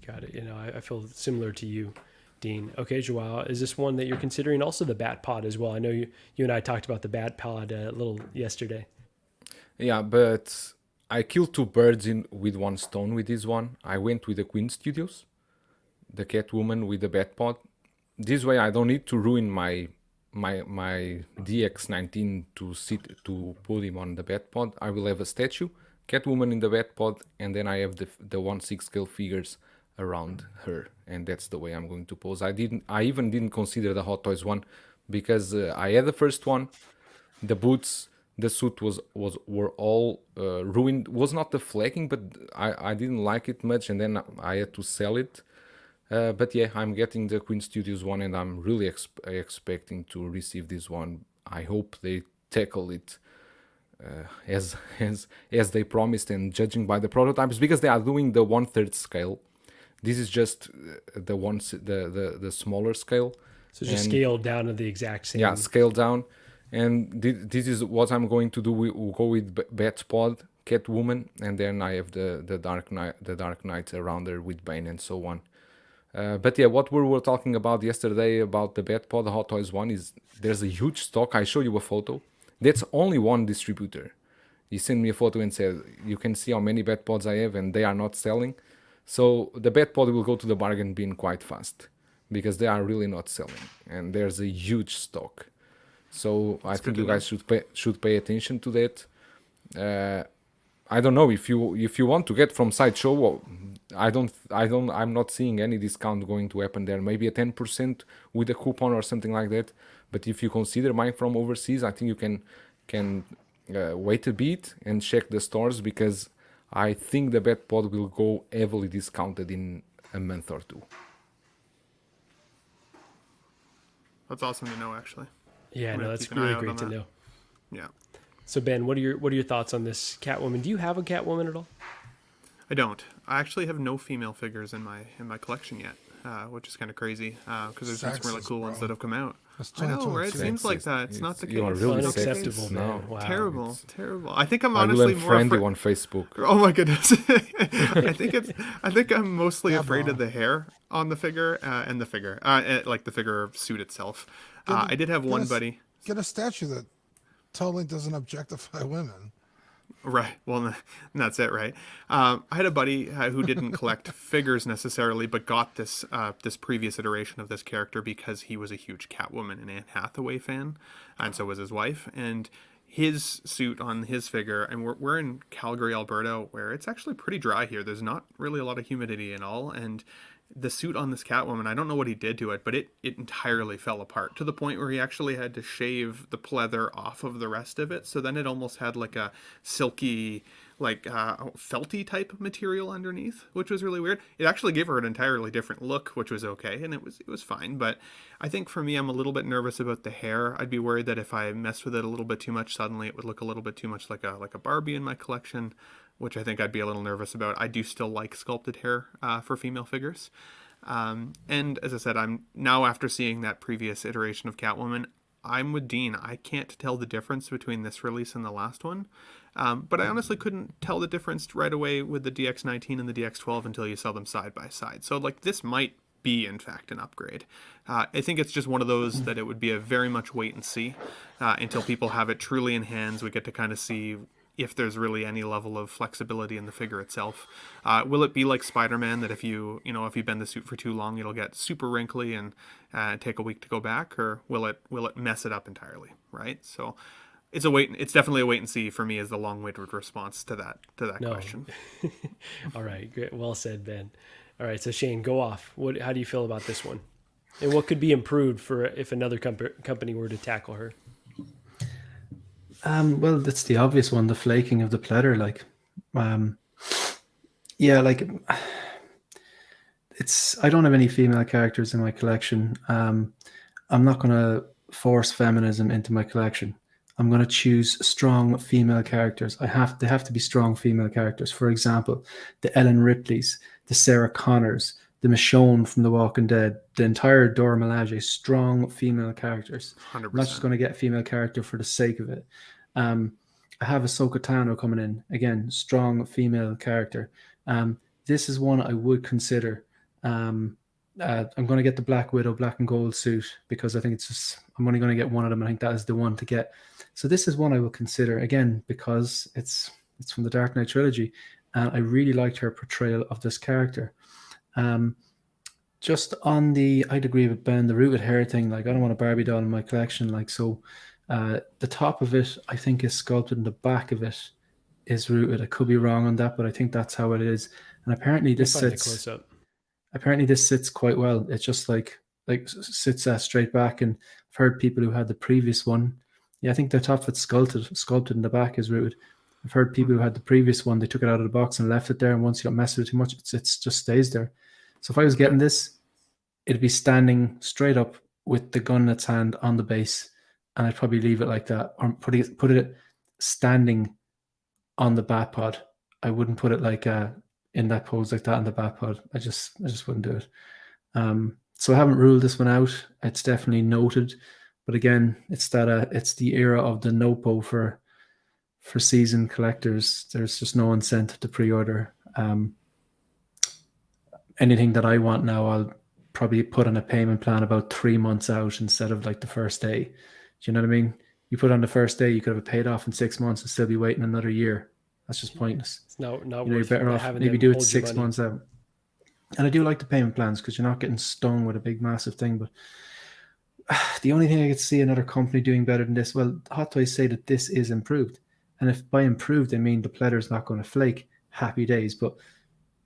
Got it. I feel similar to you, Dean. Okay, Joao, is this one that you're considering? Also the Bat Pod as well. I know you and I talked about the Bat Pod a little yesterday. Yeah, but I killed two birds with one stone with this one. I went with the Queen Studios, the Catwoman with the Bat Pod. This way I don't need to ruin my DX19 to put him on the Bat Pod. I will have a statue, Catwoman in the Bat Pod, and then I have the 1/6 scale figures around her, and that's the way I'm going to pose. I even didn't consider the Hot Toys one, because I had the first one, the boots, the suit were all ruined. Was not the flagging, but I didn't like it much, and then I had to sell it. But yeah, I'm getting the Queen Studios one, and I'm really expecting to receive this one. I hope they tackle it as they promised, and judging by the prototypes, because they are doing the 1/3 scale. This is just the smaller scale. So just scaled down to the exact same. Yeah, scaled down. And this is what I'm going to do. We'll go with Batpod, Catwoman, and then I have the Dark Knight around her with Bane and so on. But yeah, what we were talking about yesterday about the Batpod, the Hot Toys one, is there's a huge stock. I show you a photo. That's only one distributor. He sent me a photo and said, you can see how many Batpods I have, and they are not selling. So the Batpod will go to the bargain bin quite fast, because they are really not selling, and there's a huge stock. So I That's think good you to know. guys should pay attention to that. I don't know if you want to get from Sideshow. Well, I'm not seeing any discount going to happen there. Maybe a 10% with a coupon or something like that. But if you consider buying from overseas, I think you can wait a bit and check the stores, because I think the Batpod will go heavily discounted in a month or two. That's awesome to know, actually. Yeah, I'm no, gonna that's keep an eye really out great on to that. know. Yeah. So Ben, what are your thoughts on this Catwoman? Do you have a Catwoman at all? I don't. I actually have no female figures in my collection yet, which is kind of crazy because there's been some really Sexist, cool ones bro. that have come out. It's I know, right? It 2022. seems like that. It's not the case. You are really It's not the Unacceptable, case. sexist now. man. Wow. Terrible, terrible. I think I'm I will honestly more unfriend afraid. you on Facebook. Oh my goodness! I think I'm mostly Yeah, afraid bro. of the hair on the figure and the figure, like the figure suit itself. I did have one buddy. Get a statue that totally doesn't objectify women. Right. Well, that's it, right? I had a buddy who didn't collect figures necessarily, but got this previous iteration of this character because he was a huge Catwoman and Anne Hathaway fan, and so was his wife. And his suit on his figure, and we're in Calgary, Alberta, where it's actually pretty dry here. There's not really a lot of humidity at all, and the suit on this Catwoman, I don't know what he did to it, but it entirely fell apart to the point where he actually had to shave the pleather off of the rest of it. So then it almost had like a silky, like felty type material underneath, which was really weird. It actually gave her an entirely different look, which was okay, and it was fine. But I think for me, I'm a little bit nervous about the hair. I'd be worried that if I messed with it a little bit too much, suddenly it would look a little bit too much like a Barbie in my collection, which I think I'd be a little nervous about. I do still like sculpted hair for female figures. And as I said, I'm now, after seeing that previous iteration of Catwoman, I'm with Dean. I can't tell the difference between this release and the last one. But I honestly couldn't tell the difference right away with the DX19 and the DX12 until you saw them side by side. So like this might be in fact an upgrade. I think it's just one of those that it would be a very much wait and see until people have it truly in hands. We get to kind of see if there's really any level of flexibility in the figure itself. Will it be like Spider-Man, that if you bend the suit for too long, it'll get super wrinkly and take a week to go back, or will it mess it up entirely? Right. So it's definitely a wait and see for me, as the long-winded response to that question. All right, great. Well said, Ben. All right, so Shane, go off. How do you feel about this one? And what could be improved for if another company were to tackle her? Well, that's the obvious one, the flaking of the pleather. Like, yeah, like I don't have any female characters in my collection. I'm not going to force feminism into my collection. I'm going to choose strong female characters. They have to be strong female characters. For example, the Ellen Ripleys, the Sarah Connors, the Michonne from The Walking Dead, the entire Dora Milaje, strong female characters. 100%. I'm not just going to get a female character for the sake of it. I have Ahsoka Tano coming in. Again, strong female character. This is one I would consider. I'm going to get the Black Widow black and gold suit, because I think I'm only going to get one of them. I think that is the one to get. So this is one I will consider, again, because it's from the Dark Knight trilogy, and I really liked her portrayal of this character. Just on I'd agree with Ben, the rooted hair thing. Like, I don't want a Barbie doll in my collection. Like, so the top of it, I think, is sculpted, and the back of it is rooted. I could be wrong on that, but I think that's how it is. And apparently this sits. Apparently this sits quite well. It's just like sits straight back. And I've heard people who had the previous one. Yeah, I think the top of it's sculpted, and the back is rooted. I've heard people who had the previous one, they took it out of the box and left it there, and once you don't mess with it too much, it just stays there. So if I was getting this, it'd be standing straight up with the gun in its hand on the base, and I'd probably leave it like that, or put it standing on the bat pod. I wouldn't put it like in that pose like that on the bat pod. I just wouldn't do it. So I haven't ruled this one out. It's definitely noted, but again, it's the era of the NOPO for season collectors. There's just no incentive to pre-order. Anything that I want now, I'll probably put on a payment plan about 3 months out instead of like the first day. Do you know what I mean? You put on the first day, you could have it paid off in 6 months and still be waiting another year. That's just pointless. It's not worth you're better off maybe do it 6 months out. And I do like the payment plans because you're not getting stung with a big massive thing. But the only thing I could see another company doing better than this, well, Hot Toys say that this is improved. And if by improved, they mean the pleather's not going to flake, happy days. But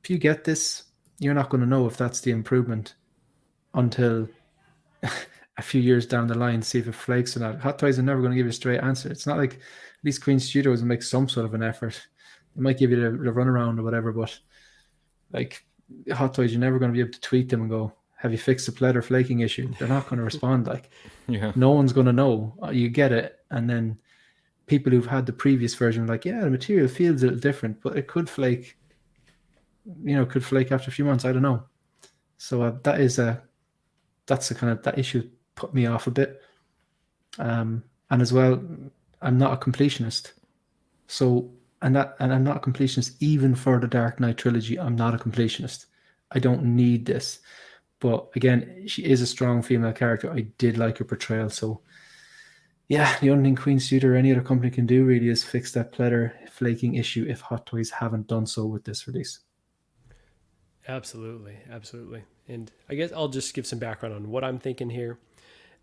if you get this, you're not going to know if that's the improvement until a few years down the line, see if it flakes or not. Hot Toys are never going to give you a straight answer. It's not like, at least Queen Studios will make some sort of an effort. They might give you the runaround or whatever, but like Hot Toys, you're never going to be able to tweet them and go, have you fixed the pleather flaking issue? They're not going to respond. Like, no one's going to know. You get it, and then people who've had the previous version are like, yeah, the material feels a little different, but it could flake. Could flake after a few months. I don't know. So that's the kind of that issue put me off a bit. And as well, I'm not a completionist. So and I'm not a completionist even for the Dark Knight trilogy. I'm not a completionist. I don't need this. But again, she is a strong female character. I did like her portrayal. So yeah, the only thing Queen Studio or any other company can do really is fix that pleather flaking issue if Hot Toys haven't done so with this release. Absolutely. And I guess I'll just give some background on what I'm thinking here.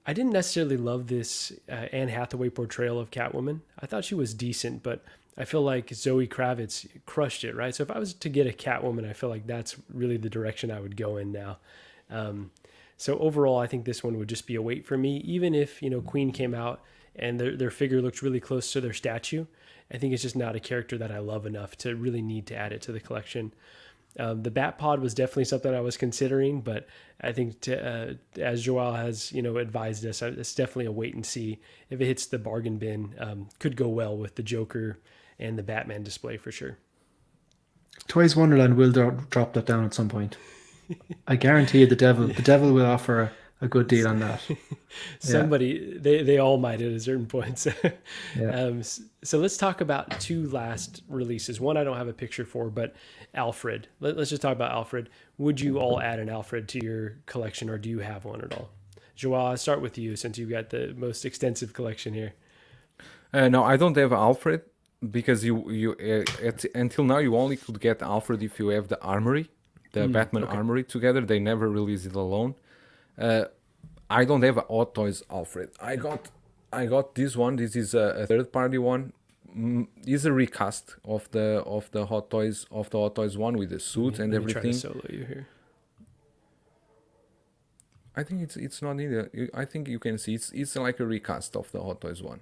I didn't necessarily love this Anne Hathaway portrayal of Catwoman. I thought she was decent, but I feel like Zoe Kravitz crushed it, right? So if I was to get a Catwoman, I feel like that's really the direction I would go in now. So overall, I think this one would just be a wait for me. Even if, Queen came out and their figure looked really close to their statue, I think it's just not a character that I love enough to really need to add it to the collection. The Bat Pod was definitely something I was considering, but I think as Joel has, advised us, it's definitely a wait and see. If it hits the bargain bin, could go well with the Joker and the Batman display for sure. Toys Wonderland will drop that down at some point. I guarantee you the devil will offer a good deal on that. Somebody, they all might at a certain point. Yeah. So let's talk about two last releases. One I don't have a picture for, but Alfred. Let's just talk about Alfred. Would you all add an Alfred to your collection, or do you have one at all? Joel, I'll start with you since you've got the most extensive collection here. No, I don't have Alfred because until now you only could get Alfred if you have the Armory, the Batman Armory together. They never released it alone. I don't have a Hot Toys Alfred. I got this one. This is a third party one. Is a recast of the Hot Toys one with the suit and everything. Try to solo you here. I think it's not needed. I think you can see it's like a recast of the Hot Toys one,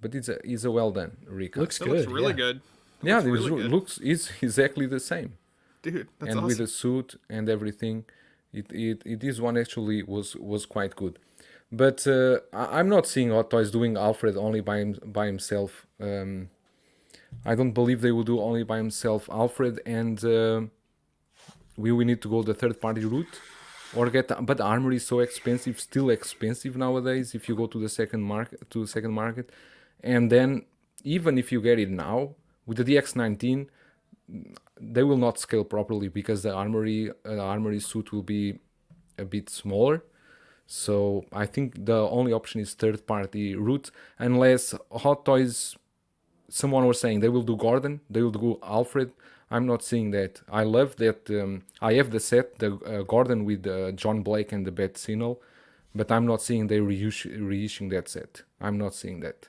but it's a well done recast. Looks really good. Yeah, looks is exactly the same. Dude, that's and awesome. with the suit and everything, it is one actually was quite good. But I'm not seeing Hot Toys doing Alfred only by himself. I don't believe they will do only by himself Alfred, and we need to go the third party route or but the Armory is so expensive, still expensive nowadays. If you go to the second market, and then even if you get it now with the DX19, they will not scale properly because the Armory suit will be a bit smaller. So I think the only option is third party route, unless Hot Toys, someone was saying they will do Gordon, they will do Alfred. I'm not seeing that. I love that. I have the set, the Gordon with John Blake and the Bat Signal, but I'm not seeing they reissuing that set. I'm not seeing that.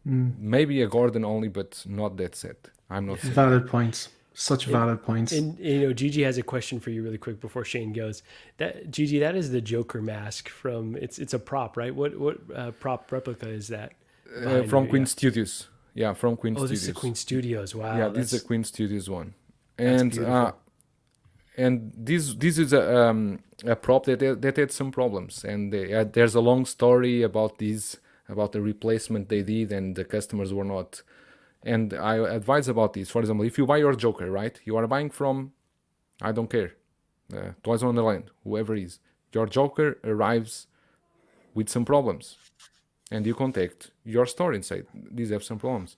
Maybe a Gordon only, but not that set. I'm not seeing valid points. Such valid points. And Gigi has a question for you really quick before Shane goes. Gigi, that is the Joker mask from it's a prop, right? What prop replica is that? From Queen Studios. Yeah, from Queen Studios. Oh, this is the Queen Studios. Wow. Yeah, this is the Queen Studios one. And this is a prop that had some problems, and there's a long story about the replacement they did, and the customers were not. And I advise about this. For example, if you buy your Joker, right? You are buying from, I don't care, Toys Wonderland, whoever it is. Your Joker arrives with some problems, and you contact your store and say, these have some problems.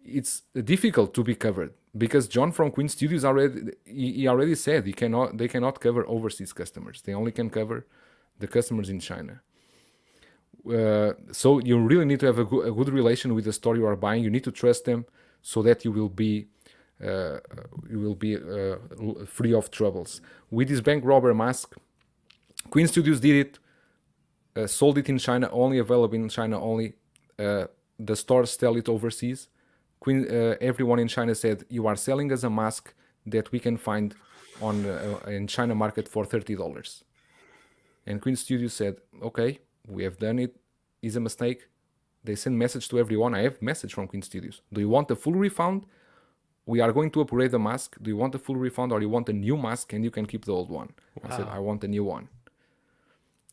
It's difficult to be covered because John from Queen Studios already said they cannot cover overseas customers. They only can cover the customers in China. So you really need to have a good relation with the store you are buying. You need to trust them so that you will be free of troubles. With this bank robber mask, Queen Studios did it sold it in China only, available in China only. The stores sell it overseas. Everyone in China said, you are selling us a mask that we can find on in China market for $30. And Queen Studios said, okay, we have done it. It's a mistake. They send message to everyone. I have message from Queen Studios. Do you want a full refund? We are going to upgrade the mask. Do you want a full refund, or you want a new mask and you can keep the old one? Wow. I said, I want a new one.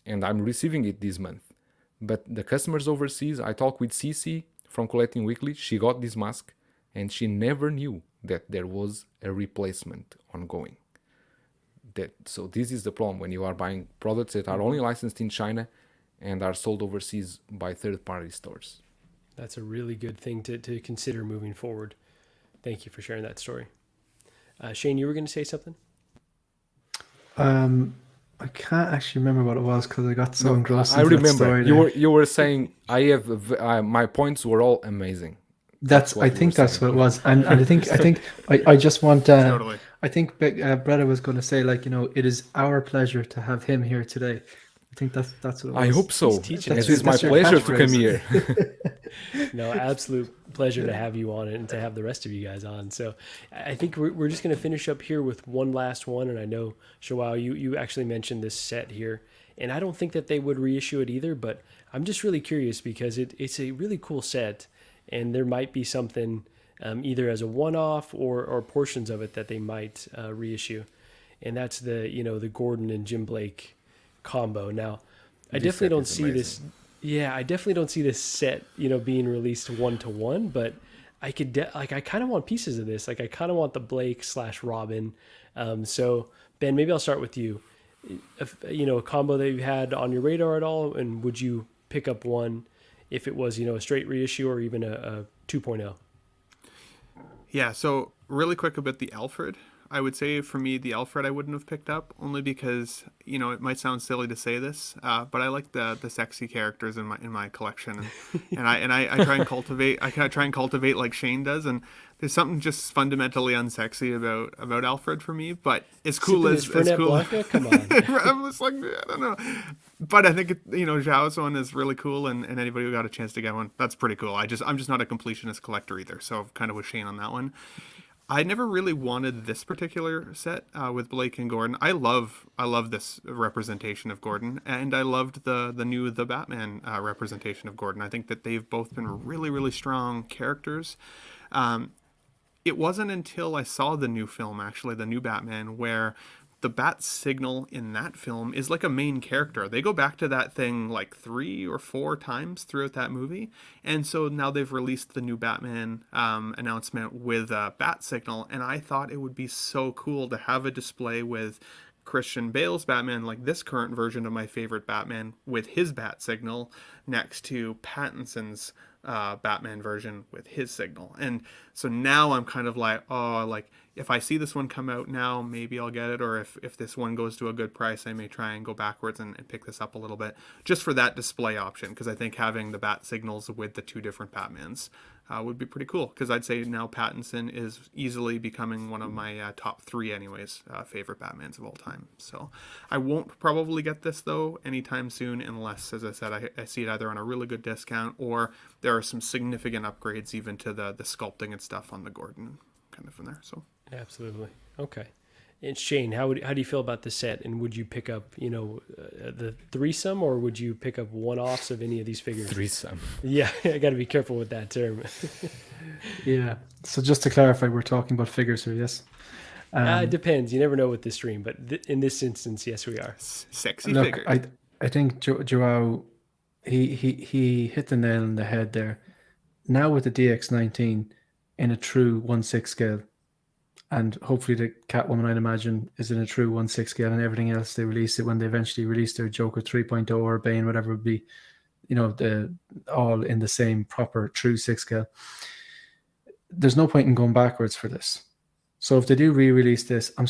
And I'm receiving it this month. But the customers overseas, I talked with CC from Collecting Weekly. She got this mask and she never knew that there was a replacement ongoing. So this is the problem when you are buying products that are only licensed in China and are sold overseas by third-party stores. That's a really good thing to consider moving forward. Thank you for sharing that story. Shane, you were going to say something? I can't actually remember what it was because I got so engrossed. I remember you were saying I have my points were all amazing. I think that's what it was, and I think I just want Totally. I think Breda was going to say, like, it is our pleasure to have him here today. I think that's what it was. I hope so. It is my pleasure to come here. No, absolute pleasure to have you on it and to have the rest of you guys on. So I think we're just going to finish up here with one last one. And I know, Joao, you actually mentioned this set here. And I don't think that they would reissue it either, but I'm just really curious because it's a really cool set. And there might be something either as a one-off or portions of it that they might reissue. And that's the Gordon and Jim Blake combo. Now, I definitely don't see this. Yeah, I definitely don't see this set, being released 1-to-1, but I could I kind of want pieces of this. Like I kind of want the Blake / Robin. So Ben, maybe I'll start with you. A combo that you had on your radar at all, and would you pick up one if it was, a straight reissue or even a 2.0? Yeah, so really quick about the Alfred. I would say for me, the Alfred I wouldn't have picked up, only because, it might sound silly to say this, but I like the sexy characters in my collection, and I try and cultivate like Shane does, and there's something just fundamentally unsexy about Alfred for me, but as cool as cool. Blanca? Come on. I'm just like, I don't know, but I think Zhao's one is really cool, and anybody who got a chance to get one, that's pretty cool. I'm just not a completionist collector either, so kind of with Shane on that one. I never really wanted this particular set with Blake and Gordon. I love this representation of Gordon, and I loved the new Batman representation of Gordon. I think that they've both been really, really strong characters. It wasn't until I saw the new film, actually, the new Batman, where the bat signal in that film is like a main character. They go back to that thing like 3 or 4 times throughout that movie. And so now they've released the new Batman announcement with a bat signal. And I thought it would be so cool to have a display with Christian Bale's Batman, like this current version of my favorite Batman, with his bat signal next to Pattinson's Batman version with his signal. And so now I'm kind of like, if I see this one come out now, maybe I'll get it, or if this one goes to a good price, I may try and go backwards and pick this up a little bit just for that display option, because I think having the bat signals with the 2 different Batmans would be pretty cool, because I'd say now Pattinson is easily becoming one of my top 3 anyways favorite Batmans of all time. So I won't probably get this though anytime soon, unless, as I said, I see it either on a really good discount or there are some significant upgrades even to the sculpting and stuff on the Gordon, kind of from there. So absolutely. Okay. And Shane, how do you feel about the set? And would you pick up, the threesome, or would you pick up one-offs of any of these figures? Threesome. Yeah, I got to be careful with that term. Yeah. So just to clarify, we're talking about figures here, yes? It depends. You never know with the stream, but in this instance, yes, we are. Sexy Look, figures. I think Joao, he hit the nail on the head there. Now with the DX19 in a true 1/6 scale, and hopefully the Catwoman, I'd imagine, is in a true 1/6 scale, and everything else they release it when they eventually release their Joker 3.0 or Bane, whatever it would be, all in the same proper true 6 scale. There's no point in going backwards for this. So if they do re-release this, I'm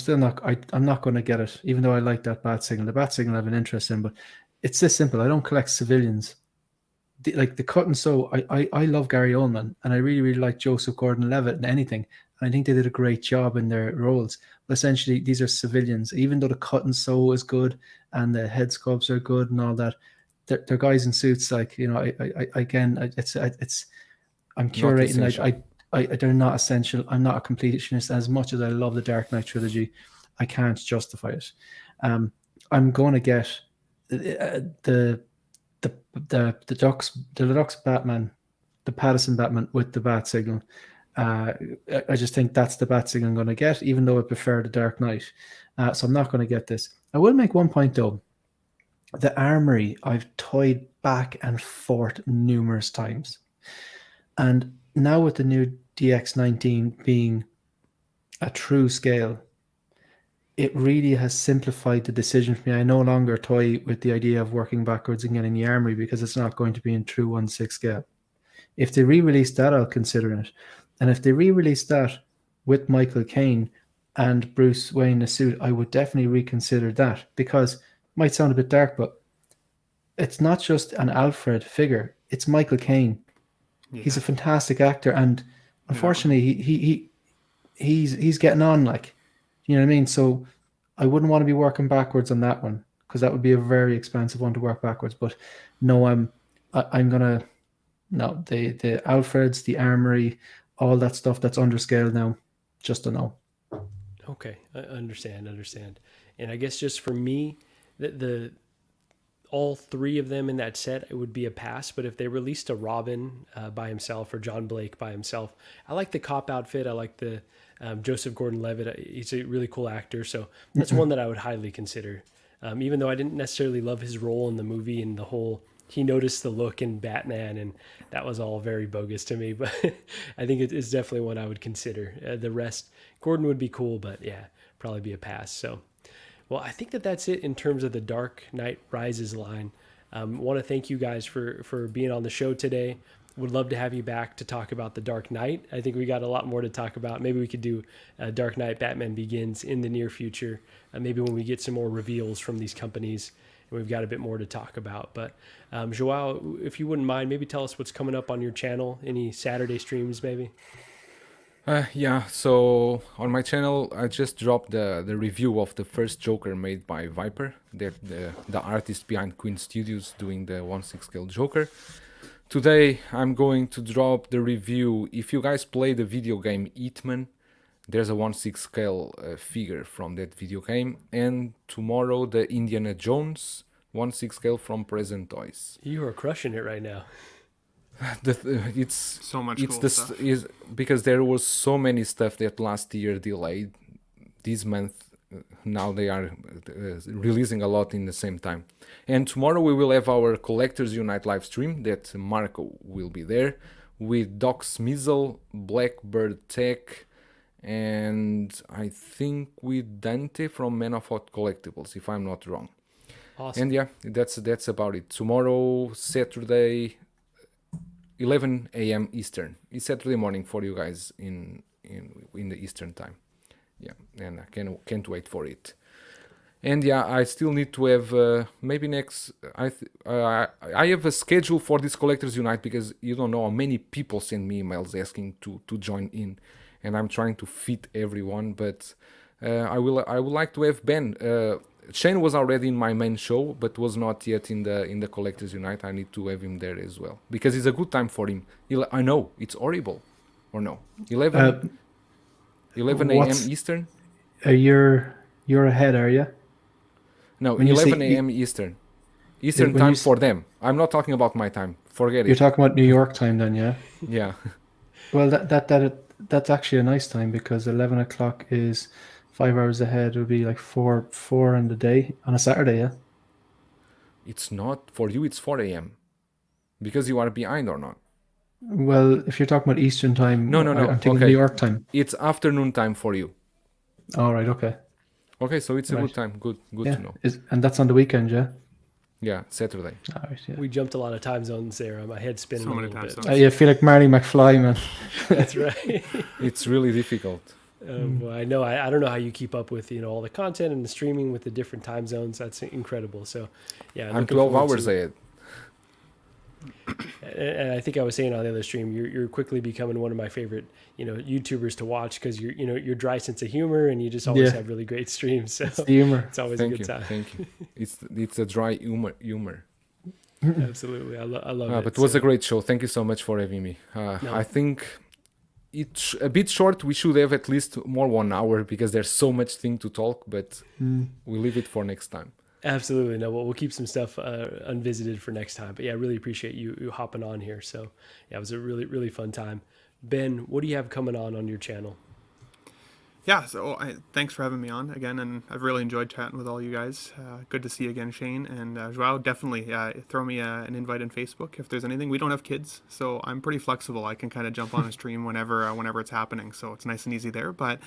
not going to get it, even though I like that bat signal. The bat signal I have an interest in, but it's this simple. I don't collect civilians. The cut and sew, I love Gary Oldman, and I really, really like Joseph Gordon-Levitt and anything. And I think they did a great job in their roles. But essentially, these are civilians. Even though the cut and sew is good and the head sculpts are good and all that, they're guys in suits. Like, you know, I'm curating. They're not essential. I'm not a completionist. As much as I love the Dark Knight trilogy, I can't justify it. I'm going to get the deluxe Batman, the Patterson Batman with the bat signal. I just think that's the bat signal I'm going to get, even though I prefer the Dark Knight. So I'm not going to get this. I will make one point though. The armory I've toyed back and forth numerous times, and now with the new DX19 being a true scale, it really has simplified the decision for me. I no longer toy with the idea of working backwards and getting the armory because it's not going to be in true 1/6 scale. If they re-release that, I'll consider it. And if they re-release that with Michael Caine and Bruce Wayne in a suit, I would definitely reconsider that, because it might sound a bit dark, but it's not just an Alfred figure. It's Michael Caine. Yeah. He's a fantastic actor, and unfortunately, he's getting on, like, you know what I mean? So I wouldn't want to be working backwards on that one, because that would be a very expensive one to work backwards. But no, I'm gonna the Alfreds, the armory, all that stuff that's under scale now, just a no. Okay, I understand. And I guess just for me, the all three of them in that set, it would be a pass. But if they released a Robin by himself or John Blake by himself, I like the cop outfit. I like the Joseph Gordon-Levitt. He's a really cool actor. So that's one that I would highly consider. Even though I didn't necessarily love his role in the movie and the whole, he noticed the look in Batman, and that was all very bogus to me. But I think it is definitely one I would consider. The rest, Gordon would be cool, but yeah, probably be a pass. So, well, I think that's it in terms of the Dark Knight Rises line. Want to thank you guys for being on the show today. Would love to have you back to talk about the Dark Knight. I think we got a lot more to talk about. Maybe we could do Dark Knight Batman Begins in the near future. Maybe when we get some more reveals from these companies and we've got a bit more to talk about. But Joao, if you wouldn't mind, maybe tell us what's coming up on your channel. Any Saturday streams, maybe? Yeah, so on my channel, I just dropped the review of the first Joker made by Viper, the artist behind Queen Studios doing the 1/6 scale Joker. Today, I'm going to drop the review. If you guys play the video game Hitman, there's a 1/6 scale figure from that video game. And tomorrow, the Indiana Jones 1/6 scale from Present Toys. You are crushing it right now. It's so much cool stuff. Because there was so many stuff that last year delayed. This month, now they are releasing a lot in the same time. And tomorrow we will have our Collectors Unite live stream that Marco will be there with Doc Smizzle, Blackbird Tech, and I think with Dante from Man of Hot Collectibles, if I'm not wrong. Awesome. And yeah, that's about it. Tomorrow, Saturday, 11 a.m. Eastern. It's Saturday morning for you guys in the Eastern time. Yeah, and I can't wait for it. And yeah, I still need to have maybe next. I have a schedule for this Collectors Unite, because you don't know how many people send me emails asking to join in, and I'm trying to fit everyone. But I would like to have Ben. Shane was already in my main show, but was not yet in the Collectors Unite. I need to have him there as well, because it's a good time for him. I know it's horrible, or no? 11 a.m. Eastern. You're ahead, are you? No, 11 a.m. Eastern time for them. I'm not talking about my time. Forget it. You're talking about New York time then, yeah? Yeah. Well, that's actually a nice time, because 11 o'clock is 5 hours ahead. It would be like 4 in the day on a Saturday, yeah? It's not. For you, it's 4 a.m. Because you are behind or not? Well, if you're talking about Eastern time, no. I'm thinking New York time. It's afternoon time for you. All right, okay. Okay, so it's a good time. Good yeah. to know. And that's on the weekend, yeah? Yeah, Saturday. All right, yeah. We jumped a lot of time zones there. My head's spinning a little bit. Yeah, I feel like Marty McFly, man. That's right. It's really difficult. Well, I know. I don't know how you keep up with all the content and the streaming with the different time zones. That's incredible. So, yeah, I'm 12 hours ahead. And I think I was saying on the other stream, you're quickly becoming one of my favorite, YouTubers to watch, because your dry sense of humor, and you just always have really great streams. So it's the humor. It's always a good time. Thank you. It's a dry humor. Absolutely. I love it. But it was a great show. Thank you so much for having me. I think it's a bit short. We should have at least more 1 hour because there's so much thing to talk, but we'll leave it for next time. Absolutely. No, we'll keep some stuff unvisited for next time. But yeah, I really appreciate you hopping on here. So yeah, it was a really, really fun time. Ben, what do you have coming on your channel? Yeah, so thanks for having me on again, and I've really enjoyed chatting with all you guys. Good to see you again, Shane, and Joao. Definitely throw me an invite on Facebook if there's anything. We don't have kids, so I'm pretty flexible. I can kind of jump on a stream whenever it's happening, so it's nice and easy there. But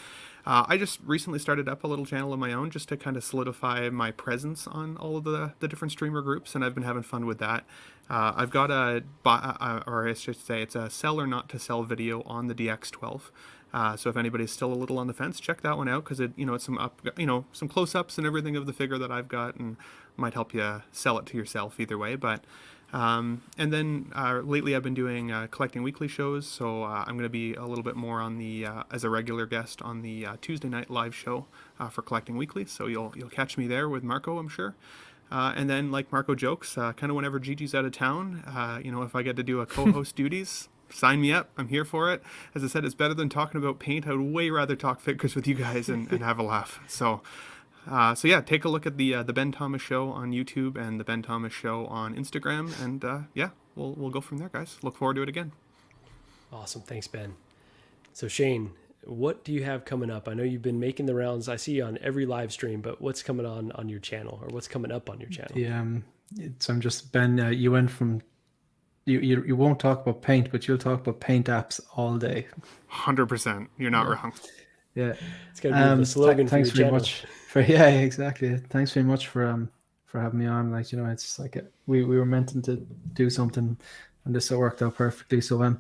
I just recently started up a little channel of my own just to kind of solidify my presence on all of the different streamer groups, and I've been having fun with that. I've got or I should say, it's a sell or not to sell video on the DX12. So if anybody's still a little on the fence, check that one out because it's some close-ups and everything of the figure that I've got, and might help you sell it to yourself either way. But and then lately I've been doing collecting weekly shows, so I'm going to be a little bit more on the as a regular guest on the Tuesday night live show for collecting weekly. So you'll catch me there with Marco, I'm sure. And then, like Marco jokes, kind of whenever Gigi's out of town, if I get to do a co-host duties, sign me up. I'm here for it. As I said, it's better than talking about paint. I would way rather talk figures with you guys and have a laugh. So yeah, take a look at the Ben Thomas Show on YouTube and the Ben Thomas Show on Instagram. And yeah, we'll go from there, guys. Look forward to it again. Awesome. Thanks, Ben. So Shane, what do you have coming up? I know you've been making the rounds. I see you on every live stream, but what's coming on your channel, or what's coming up on your channel? Yeah, so I'm just, Ben, you went from, you won't talk about paint, but you'll talk about paint apps all day. 100%. You're not wrong. Yeah. It's going to be the slogan for your thanks very channel. much yeah, exactly. Thanks very much for having me on. Like, it's like we were meant to do something, and this worked out perfectly. So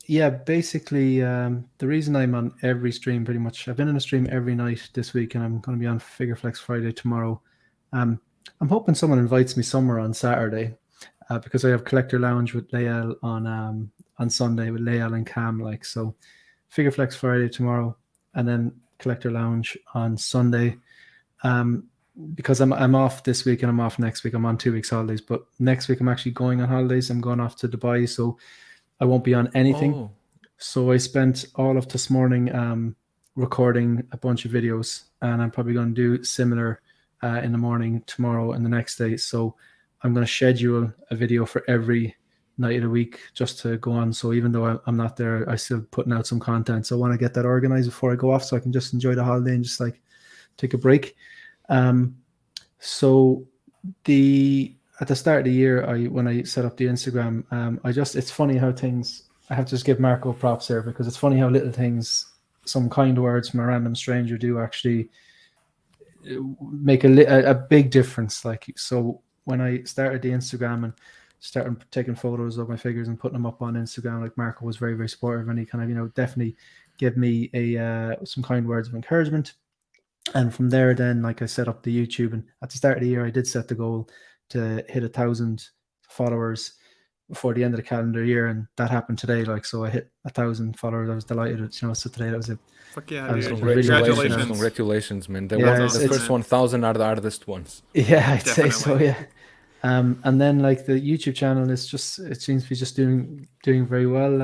yeah, basically, the reason I'm on every stream, pretty much, I've been on a stream every night this week, and I'm going to be on Figure Flex Friday tomorrow. I'm hoping someone invites me somewhere on Saturday, because I have Collector Lounge with Lael on Sunday with Lael and Cam. Like, so, Figure Flex Friday tomorrow, and then Collector Lounge on Sunday. Because I'm off this week and I'm off next week. I'm on 2 weeks holidays, but next week I'm actually going on holidays. I'm going off to Dubai, so I won't be on anything. Oh. So I spent all of this morning recording a bunch of videos, and I'm probably going to do similar in the morning tomorrow and the next day. So I'm going to schedule a video for every night of the week just to go on. So even though I'm not there, I'm still putting out some content. So I want to get that organized before I go off, so I can just enjoy the holiday and just like take a break. So at the start of the year, when I set up the Instagram, it's funny how things, I have to just give Marco props there, because it's funny how little things, some kind words from a random stranger do actually make a big difference. Like, so when I started the Instagram and started taking photos of my figures and putting them up on Instagram, like, Marco was very, very supportive, and he kind of, definitely gave me some kind words of encouragement. And from there, then, like, I set up the YouTube, and at the start of the year, I did set the goal to hit 1,000 followers before the end of the calendar year, and that happened today. Like, so I hit 1,000 followers. I was delighted. So today that was it. Fuck yeah, congratulations, man. That was the first 1,000 are the hardest ones. Yeah, I'd say so. Yeah. And then, like, the YouTube channel is it seems to be just doing very well.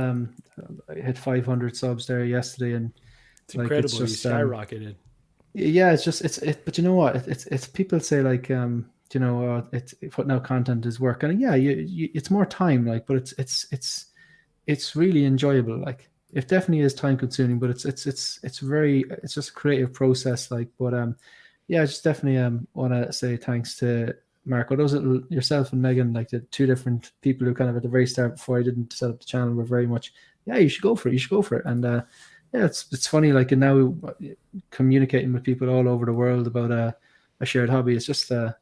I hit 500 subs there yesterday, and it's incredible. You skyrocketed. Yeah, but you know what? It's people say, like, it's putting out content is work, and yeah, it's more time, like, but it's really enjoyable. Like, it definitely is time consuming, but it's just a creative process. Like, but yeah, I just definitely want to say thanks to Marco. Those yourself and Megan, like the two different people who kind of at the very start, before I didn't set up the channel, were very much, yeah, you should go for it. And yeah, it's funny, like, and now communicating with people all over the world about a shared hobby. It's just a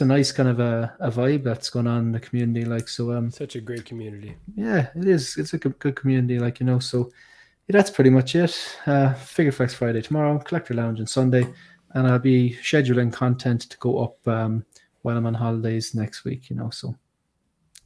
nice kind of a vibe that's going on in the community. Like, so such a great community. Yeah, it is. It's a good community, like, so yeah, that's pretty much it. Figure Flex Friday tomorrow, Collector Lounge on Sunday, and I'll be scheduling content to go up while I'm on holidays next week. So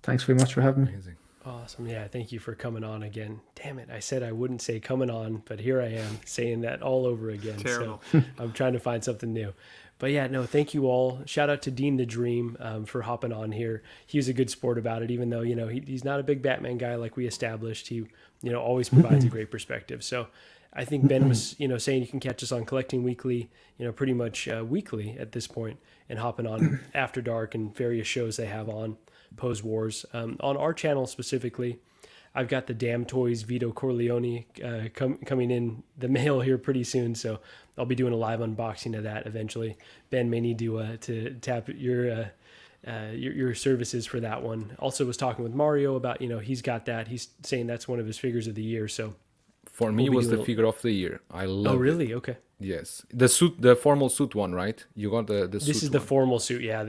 thanks very much for having me. Amazing. Awesome. Yeah, thank you for coming on again. Damn it, I said I wouldn't say coming on, but here I am saying that all over again. Terrible. So I'm trying to find something new. But yeah, no, thank you all. Shout out to Dean the Dream for hopping on here. He was a good sport about it, even though, he's not a big Batman guy like we established. He, always provides a great perspective. So I think Ben was, saying you can catch us on Collecting Weekly, pretty much weekly at this point, and hopping on After Dark and various shows they have on Pose Wars. On our channel specifically, I've got the Damn Toys Vito Corleone coming in the mail here pretty soon, so I'll be doing a live unboxing of that eventually. Ben may need to tap your services for that one. Also was talking with Mario about, he's got that. He's saying that's one of his figures of the year. So for me, was the figure of the year. I love. Oh, really? It. Okay. Yes, the suit, the formal suit one, right? You got the This suit is the one. formal suit, yeah.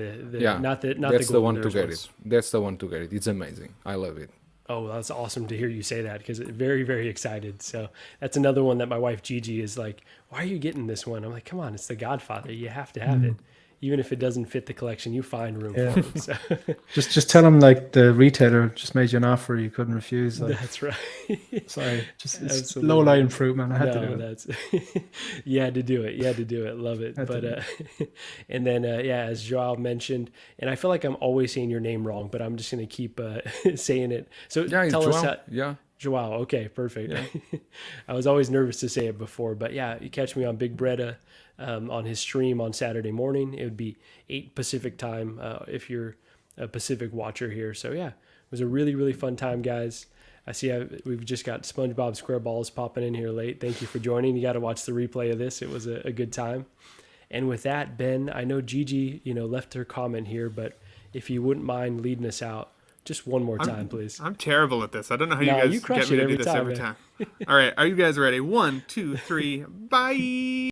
Not that's the the one to Golden get ones. it. That's the one to get it. It's amazing. I love it. Oh, that's awesome to hear you say that, because very, very excited. So that's another one that my wife Gigi is like, why are you getting this one? I'm like, come on, it's the Godfather. You have to have it. Even if it doesn't fit the collection, you find room for it. So. Just tell them like the retailer just made you an offer you couldn't refuse. Like, That's right. sorry, just it's low lying fruit, man. I had to do it. That's you had to do it. You had to do it. Love it. But and then as Joao mentioned, and I feel like I'm always saying your name wrong, but I'm just gonna keep saying it. So Yeah, tell it's us Joao. how. Yeah. Joao, okay, perfect. Yeah. I was always nervous to say it before, but yeah, you catch me on Big Breda on his stream on Saturday morning. It would be 8 Pacific time if you're a Pacific watcher here. So yeah, it was a really, really fun time, guys. I see we've just got SpongeBob SquareBalls popping in here late. Thank you for joining. You got to watch the replay of this. It was a good time. And with that, Ben, I know Gigi, left her comment here, but if you wouldn't mind leading us out, just one more time, please. I'm terrible at this. I don't know how No, you you guys crush get me it to every do this time, every man. time. All right, are you guys ready? 1, 2, 3, bye.